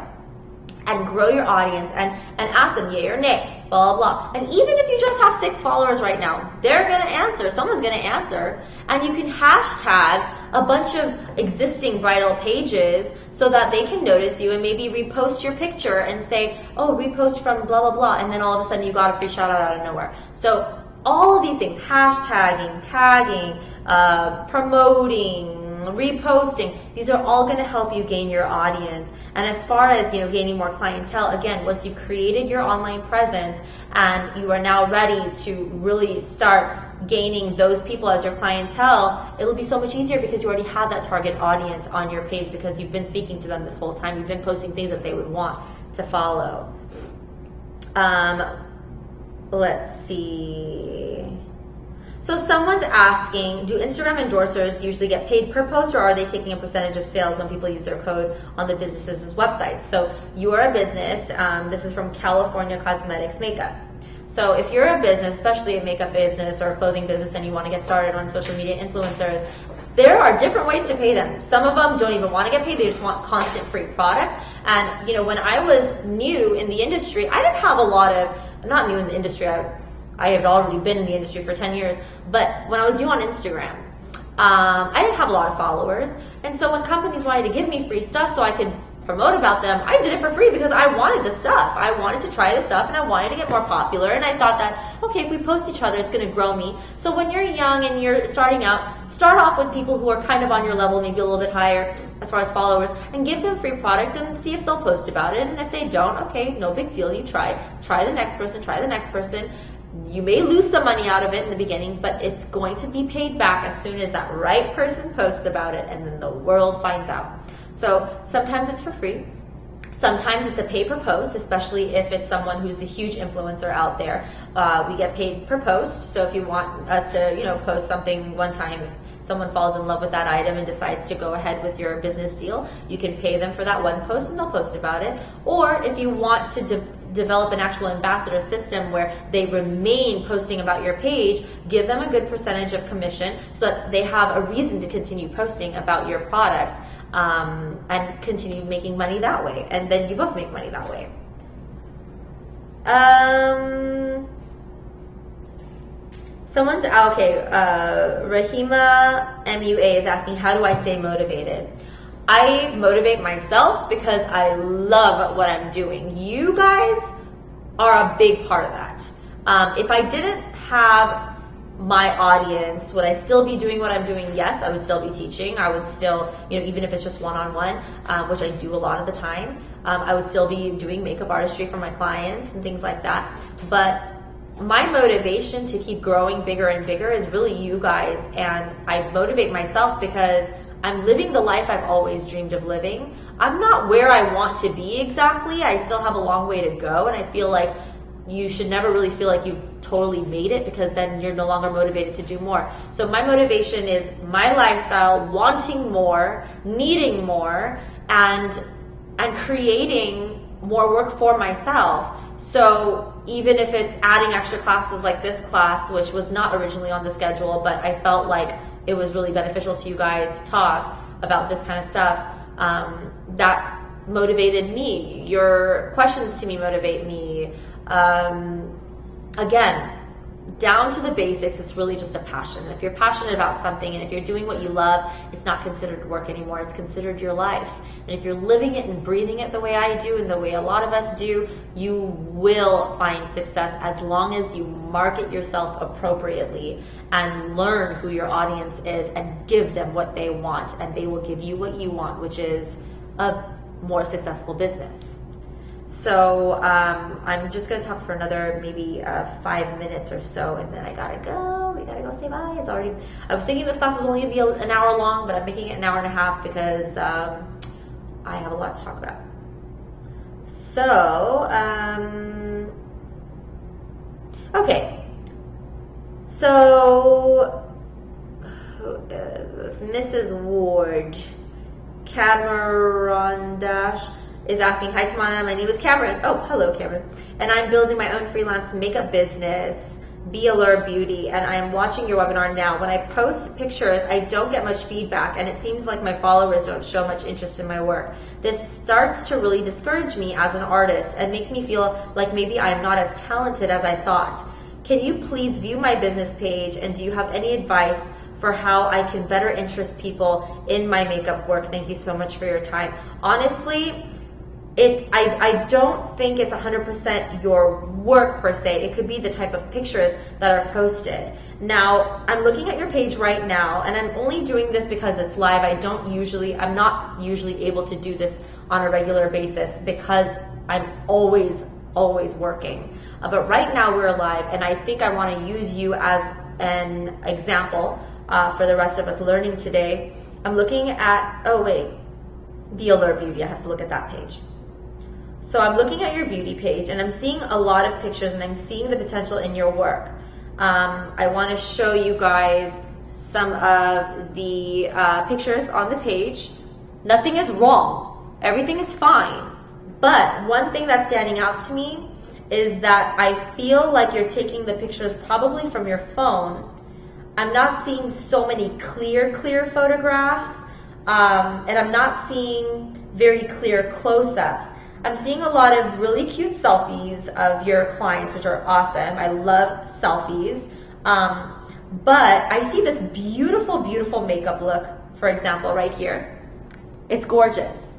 and grow your audience and ask them yay or nay, blah, blah, blah. And even if you just have 6 followers right now, they're going to answer. Someone's going to answer. And you can hashtag a bunch of existing Bridal pages so that they can notice you and maybe repost your picture and say, oh, repost from blah, blah, blah. And then all of a sudden you got a free shout out of nowhere. So all of these things, hashtagging, tagging, promoting, reposting, these are all going to help you gain your audience. And as far as gaining more clientele, again, once you've created your online presence and you are now ready to really start gaining those people as your clientele, it'll be so much easier because you already have that target audience on your page because you've been speaking to them this whole time. You've been posting things that they would want to follow. Let's see. So someone's asking, do Instagram endorsers usually get paid per post, or are they taking a percentage of sales when people use their code on the businesses' websites? So you are a business. This is from California Cosmetics Makeup. So if you're a business, especially a makeup business or a clothing business, and you want to get started on social media influencers, there are different ways to pay them. Some of them don't even want to get paid. They just want constant free product. And when I was new in the industry, I didn't have a lot of, not new in the industry, I had already been in the industry for 10 years, but when I was new on Instagram, I didn't have a lot of followers. And so when companies wanted to give me free stuff so I could promote about them, I did it for free because I wanted the stuff. I wanted to try the stuff and I wanted to get more popular. And I thought that, okay, if we post each other, it's going to grow me. So when you're young and you're starting out, start off with people who are kind of on your level, maybe a little bit higher as far as followers, and give them free product and see if they'll post about it. And if they don't, okay, no big deal. You try the next person, try the next person. You may lose some money out of it in the beginning, but it's going to be paid back as soon as that right person posts about it and then the world finds out. So sometimes it's for free. Sometimes it's a pay per post, especially if it's someone who's a huge influencer out there. We get paid per post. So if you want us to, post something one time, if someone falls in love with that item and decides to go ahead with your business deal, you can pay them for that one post and they'll post about it. Or if you want to develop an actual ambassador system where they remain posting about your page, give them a good percentage of commission so that they have a reason to continue posting about your product and continue making money that way. And then you both make money that way. Rahima MUA is asking, how do I stay motivated? I motivate myself because I love what I'm doing. You guys are a big part of that. If I didn't have my audience, would I still be doing what I'm doing? Yes, I would still be teaching. I would still, even if it's just one-on-one, which I do a lot of the time, I would still be doing makeup artistry for my clients and things like that. But my motivation to keep growing bigger and bigger is really you guys. And I motivate myself because I'm living the life I've always dreamed of living. I'm not where I want to be exactly. I still have a long way to go, and I feel like you should never really feel like you've totally made it because then you're no longer motivated to do more. So my motivation is my lifestyle, wanting more, needing more, and creating more work for myself. So even if it's adding extra classes like this class, which was not originally on the schedule, but I felt like it was really beneficial to you guys to talk about this kind of stuff, that motivated me. Your questions to me motivate me. Again, down to the basics, it's really just a passion. If you're passionate about something and if you're doing what you love, it's not considered work anymore. It's considered your life. And if you're living it and breathing it the way I do and the way a lot of us do, you will find success as long as you market yourself appropriately and learn who your audience is and give them what they want, and they will give you what you want, which is a more successful business. So I'm just going to talk for another maybe 5 minutes or so, and then I gotta go. We gotta go say bye. It's already, I was thinking this class was only going to be an hour long, but I'm making it an hour and a half because I have a lot to talk about. So, okay. So, who is this? Mrs. Ward. Cameron Dash is asking, hi Tamana, my name is Cameron. Oh, hello Cameron. And I'm building my own freelance makeup business. Be Allure Beauty, and I am watching your webinar now. When I post pictures, I don't get much feedback, and it seems like my followers don't show much interest in my work. This starts to really discourage me as an artist and makes me feel like maybe I am not as talented as I thought. Can you please view my business page, and do you have any advice for how I can better interest people in my makeup work? Thank you so much for your time. Honestly, I don't think it's 100% your work per se. It could be the type of pictures that are posted. Now, I'm looking at your page right now, and I'm only doing this because it's live. I'm not usually able to do this on a regular basis because I'm always working. But right now we're live, and I think I want to use you as an example for the rest of us learning today. I'm looking at, Be Allure Beauty. I have to look at that page. So I'm looking at your beauty page, and I'm seeing a lot of pictures, and I'm seeing the potential in your work. I want to show you guys some of the pictures on the page. Nothing is wrong. Everything is fine. But one thing that's standing out to me is that I feel like you're taking the pictures probably from your phone. I'm not seeing so many clear photographs, and I'm not seeing very clear close-ups. I'm seeing a lot of really cute selfies of your clients, which are awesome. I love selfies. But I see this beautiful makeup look, for example, right here. It's gorgeous.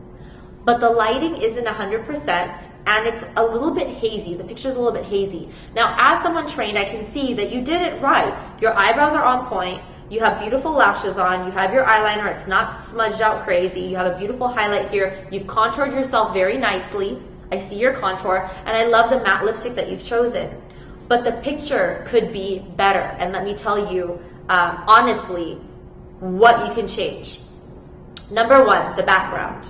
But the lighting isn't 100%, and it's a little bit hazy. The picture's a little bit hazy. Now, as someone trained, I can see that you did it right. Your eyebrows are on point. You have beautiful lashes on. You have your eyeliner. It's not smudged out crazy. You have a beautiful highlight here. You've contoured yourself very nicely. I see your contour, and I love the matte lipstick that you've chosen. But the picture could be better, and let me tell you, honestly, what you can change. Number one, the background.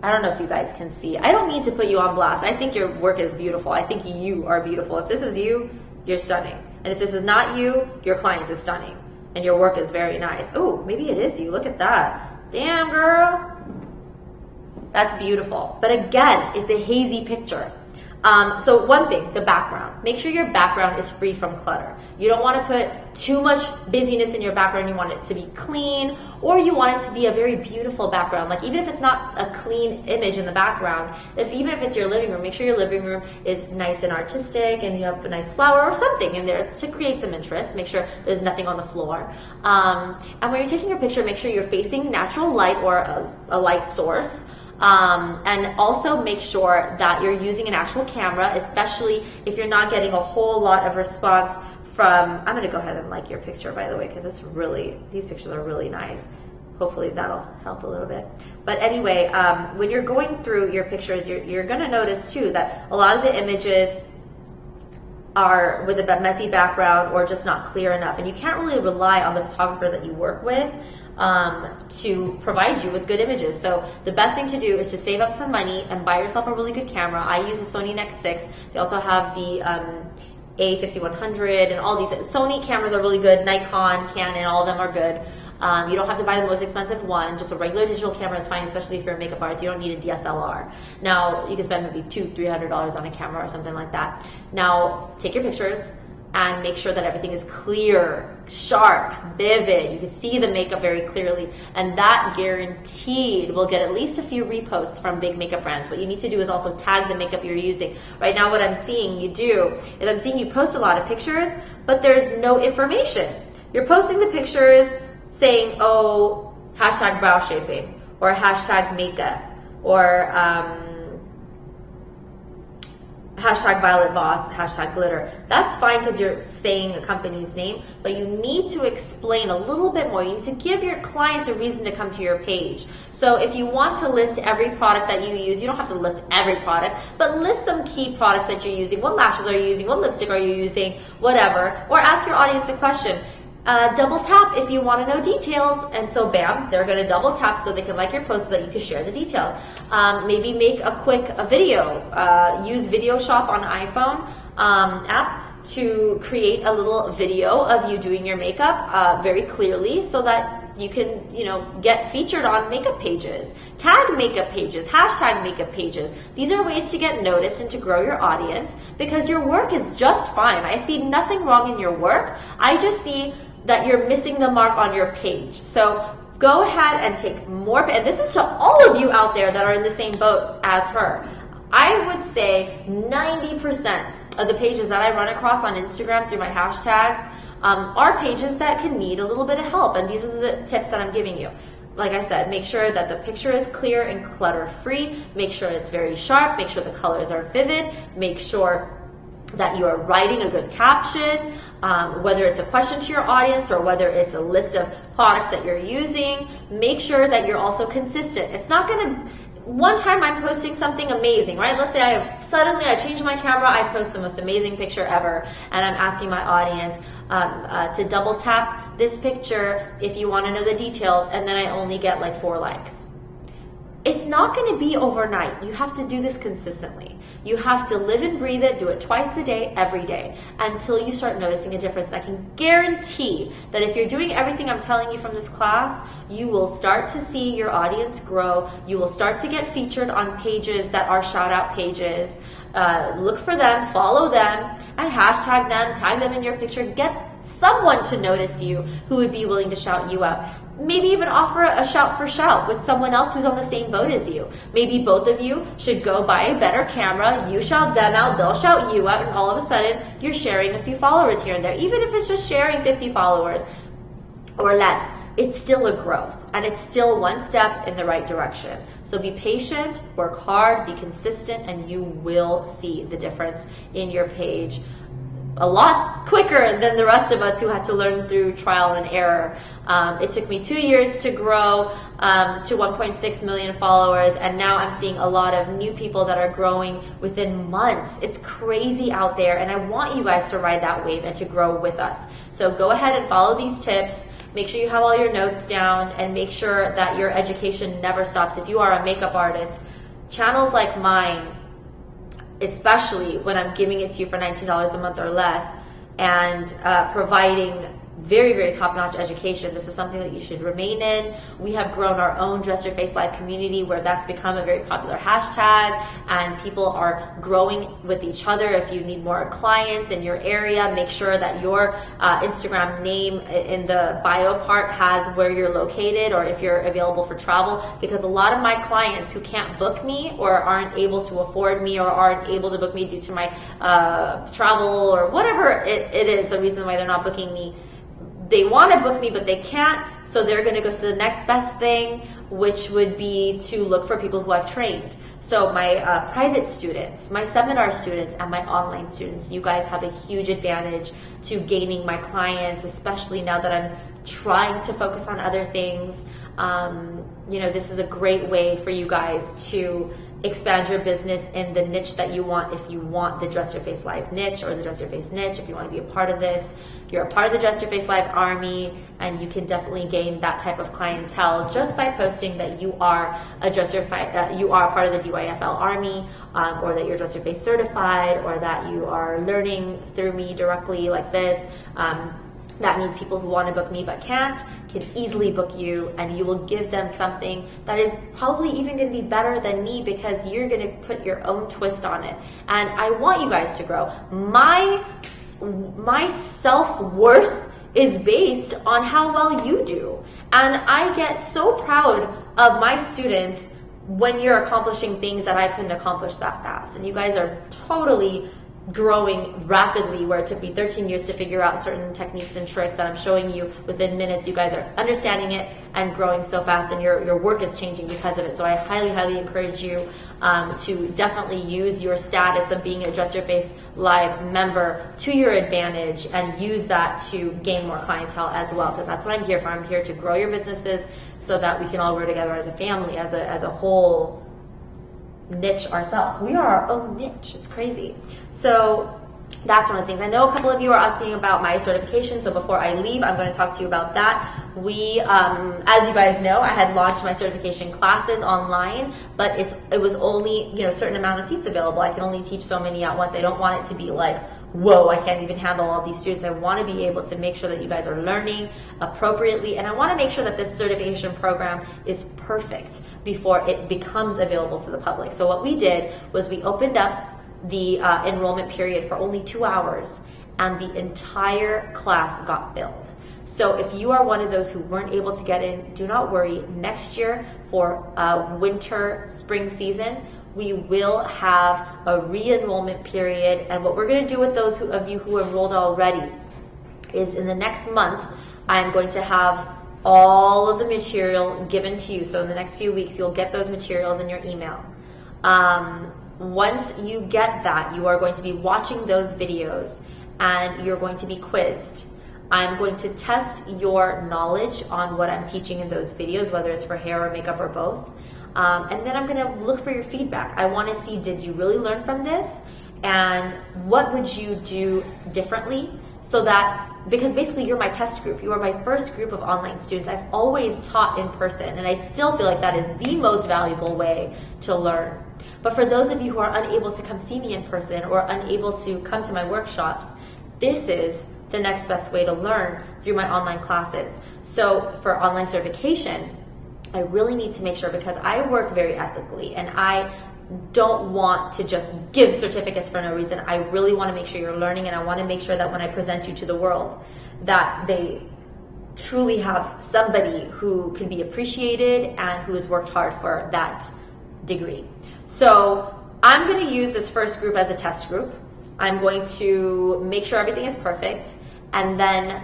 I don't know if you guys can see. I don't mean to put you on blast. I think your work is beautiful. I think you are beautiful. If this is you, you're stunning. And if this is not you, your client is stunning. And your work is very nice. Oh, maybe it is you. Look at that. Damn, girl. That's beautiful. But again, it's a hazy picture. So one thing, the background. Make sure your background is free from clutter. You don't want to put too much busyness in your background. You want it to be clean, or you want it to be a very beautiful background. Like, even if it's not a clean image in the background, even if it's your living room, make sure your living room is nice and artistic, and you have a nice flower or something in there to create some interest. Make sure there's nothing on the floor. And when you're taking your picture, make sure you're facing natural light or a light source. And also make sure that you're using an actual camera, especially if you're not getting a whole lot of response from, I'm going to go ahead and like your picture, by the way, because these pictures are really nice. Hopefully that'll help a little bit. But anyway, when you're going through your pictures, you're going to notice too that a lot of the images are with a messy background or just not clear enough. And you can't really rely on the photographers that you work with to provide you with good images. So the best thing to do is to save up some money and buy yourself a really good camera. I use a Sony Nex6. They also have the A5100 and all these. Sony cameras are really good. Nikon, Canon, all of them are good. You don't have to buy the most expensive one. Just a regular digital camera is fine, especially if you're a makeup artist. You don't need a DSLR. Now, you can spend maybe $200-300 on a camera or something like that. Now, take your pictures and make sure that everything is clear, sharp, vivid. You can see the makeup very clearly, and that guaranteed will get at least a few reposts from big makeup brands. What you need to do is also tag the makeup you're using. Right now, what I'm seeing you do is I'm seeing you post a lot of pictures, but there's no information. You're posting the pictures saying, oh, hashtag brow shaping, or hashtag makeup, or hashtag Violet Voss, hashtag glitter. That's fine because you're saying a company's name, but you need to explain a little bit more. You need to give your clients a reason to come to your page. So if you want to list every product that you use, you don't have to list every product, but list some key products that you're using. What lashes are you using? What lipstick are you using? Whatever. Or ask your audience a question. Double tap if you want to know details, and so bam, they're going to double tap so they can like your post so that you can share the details. Maybe make a quick video. Use Video Shop on iPhone app to create a little video of you doing your makeup very clearly so that you can, you know, get featured on makeup pages, tag makeup pages, hashtag makeup pages. These are ways to get noticed and to grow your audience, because your work is just fine. I see nothing wrong in your work. I just see that you're missing the mark on your page. So go ahead and take more, and this is to all of you out there that are in the same boat as her. I would say 90% of the pages that I run across on Instagram through my hashtags are pages that can need a little bit of help, and these are the tips that I'm giving you. Like I said, make sure that the picture is clear and clutter-free, make sure it's very sharp, make sure the colors are vivid, make sure that you are writing a good caption, whether it's a question to your audience or whether it's a list of products that you're using. Make sure that you're also consistent. It's not going to, one time I'm posting something amazing, right? Let's say I change my camera, I post the most amazing picture ever, and I'm asking my audience to double tap this picture if you want to know the details, and then I only get like 4 likes. It's not going to be overnight. You have to do this consistently. You have to live and breathe it, do it twice a day, every day, until you start noticing a difference. And I can guarantee that if you're doing everything I'm telling you from this class, you will start to see your audience grow. You will start to get featured on pages that are shout out pages. Look for them, follow them, and hashtag them, tag them in your picture. Get someone to notice you who would be willing to shout you out. Maybe even offer a shout for shout with someone else who's on the same boat as you. Maybe both of you should go buy a better camera. You shout them out, they'll shout you out, and all of a sudden you're sharing a few followers here and there. Even if it's just sharing 50 followers or less, it's still a growth, and it's still one step in the right direction. So be patient, work hard, be consistent, and you will see the difference in your page a lot quicker than the rest of us who had to learn through trial and error. It took me 2 years to grow to 1.6 million followers, and now I'm seeing a lot of new people that are growing within months. It's crazy out there, and I want you guys to ride that wave and to grow with us. So go ahead and follow these tips. Make sure you have all your notes down, and make sure that your education never stops. If you are a makeup artist, channels like mine, especially when I'm giving it to you for $19 a month or less, and providing very, very top-notch education, this is something that you should remain in. We have grown our own Dress Your Face Live community where that's become a very popular hashtag, and people are growing with each other. If you need more clients in your area, make sure that your Instagram name in the bio part has where you're located, or if you're available for travel, because a lot of my clients who can't book me or aren't able to afford me or aren't able to book me due to my travel or whatever it is, the reason why they're not booking me, they want to book me, but they can't, so they're going to go to the next best thing, which would be to look for people who I've trained. So my private students, my seminar students, and my online students, you guys have a huge advantage to gaining my clients, especially now that I'm trying to focus on other things. You know, this is a great way for you guys to expand your business in the niche that you want. If you want the Dress Your Face Live niche or the Dress Your Face niche, if you want to be a part of this, you're a part of the Dress Your Face Live army, and you can definitely gain that type of clientele just by posting that you are a you are part of the DYFL army, or that you're Dress Your Face certified, or that you are learning through me directly like this. That means people who want to book me but can't can easily book you, and you will give them something that is probably even going to be better than me, because you're going to put your own twist on it. And I want you guys to grow. My self-worth is based on how well you do. And I get so proud of my students when you're accomplishing things that I couldn't accomplish that fast. And you guys are totally growing rapidly, where it took me 13 years to figure out certain techniques and tricks that I'm showing you within minutes. You guys are understanding it and growing so fast, and your work is changing because of it. So I highly encourage you to definitely use your status of being a Dress Your Face Live member to your advantage, and use that to gain more clientele as well, because that's what I'm here for. I'm here to grow your businesses so that we can all grow together as a family, as a whole niche ourselves. We are our own niche. It's crazy. So that's one of the things. I know a couple of you are asking about my certification, so before I leave, I'm going to talk to you about that. We, as you guys know, I had launched my certification classes online, but it was only, you know, a certain amount of seats available. I can only teach so many at once. I don't want it to be like whoa, I can't even handle all these students. I want to be able to make sure that you guys are learning appropriately, and I want to make sure that this certification program is perfect before it becomes available to the public. So what we did was we opened up the enrollment period for only 2 hours, and the entire class got filled. So if you are one of those who weren't able to get in, do not worry. Next year for winter, spring season, we will have a re-enrollment period. And what we're going to do with those of you who enrolled already is in the next month, I'm going to have all of the material given to you. So in the next few weeks, you'll get those materials in your email. Once you get that, you are going to be watching those videos and you're going to be quizzed. I'm going to test your knowledge on what I'm teaching in those videos, whether it's for hair or makeup or both. And then I'm going to look for your feedback. I want to see, did you really learn from this? And what would you do differently? So that, because basically you're my test group. You are my first group of online students. I've always taught in person, and I still feel like that is the most valuable way to learn. But for those of you who are unable to come see me in person or unable to come to my workshops, this is the next best way to learn through my online classes. So for online certification, I really need to make sure, because I work very ethically and I don't want to just give certificates for no reason. I really want to make sure you're learning, and I want to make sure that when I present you to the world, that they truly have somebody who can be appreciated and who has worked hard for that degree. So I'm going to use this first group as a test group. I'm going to make sure everything is perfect, and then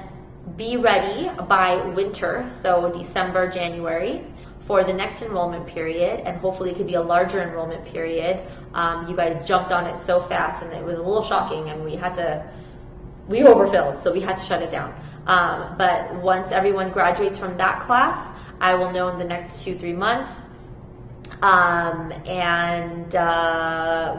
be ready by winter, so December, January, for the next enrollment period, and hopefully it could be a larger enrollment period. You guys jumped on it so fast, and it was a little shocking, and we overfilled, so we had to shut it down. But once everyone graduates from that class, I will know in the next 2-3 months,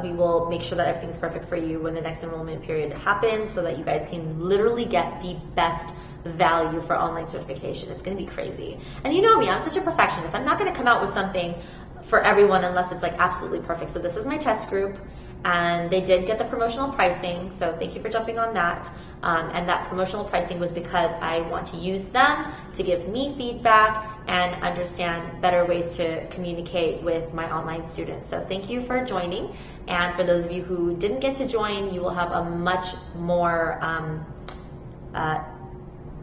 we will make sure that everything's perfect for you when the next enrollment period happens, so that you guys can literally get the best value for online certification. It's going to be crazy. And you know me, I'm such a perfectionist. I'm not going to come out with something for everyone unless it's like absolutely perfect. So this is my test group, and they did get the promotional pricing, so thank you for jumping on that. And that promotional pricing was because I want to use them to give me feedback and understand better ways to communicate with my online students. So thank you for joining. And for those of you who didn't get to join, you will have a much more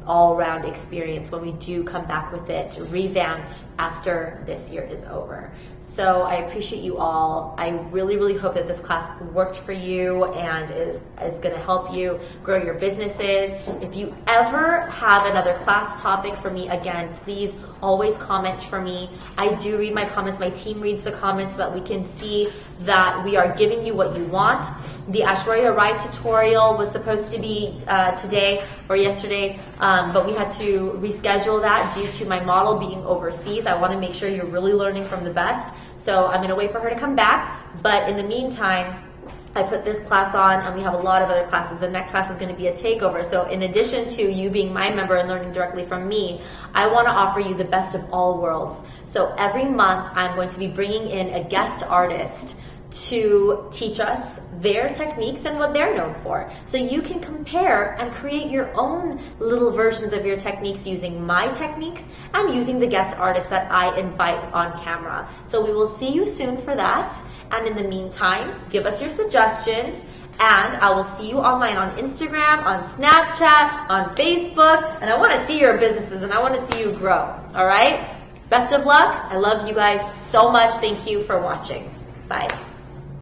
all-around experience when we do come back with it revamped after this year is over. So I appreciate you all. I really, really hope that this class worked for you and is going to help you grow your businesses. If you ever have another class topic for me, again, please always comment for me. I do read my comments. My team reads the comments so that we can see that we are giving you what you want. The Aishwarya Rai tutorial was supposed to be today or yesterday, but we had to reschedule that due to my model being overseas. I want to make sure you're really learning from the best. So I'm going to wait for her to come back. But in the meantime, I put this class on, and we have a lot of other classes. The next class is going to be a takeover. So in addition to you being my member and learning directly from me, I want to offer you the best of all worlds. So every month, I'm going to be bringing in a guest artist to teach us their techniques and what they're known for. So you can compare and create your own little versions of your techniques using my techniques and using the guest artists that I invite on camera. So we will see you soon for that. And in the meantime, give us your suggestions, and I will see you online on Instagram, on Snapchat, on Facebook, and I want to see your businesses and I want to see you grow. All right? Best of luck. I love you guys so much. Thank you for watching. Bye.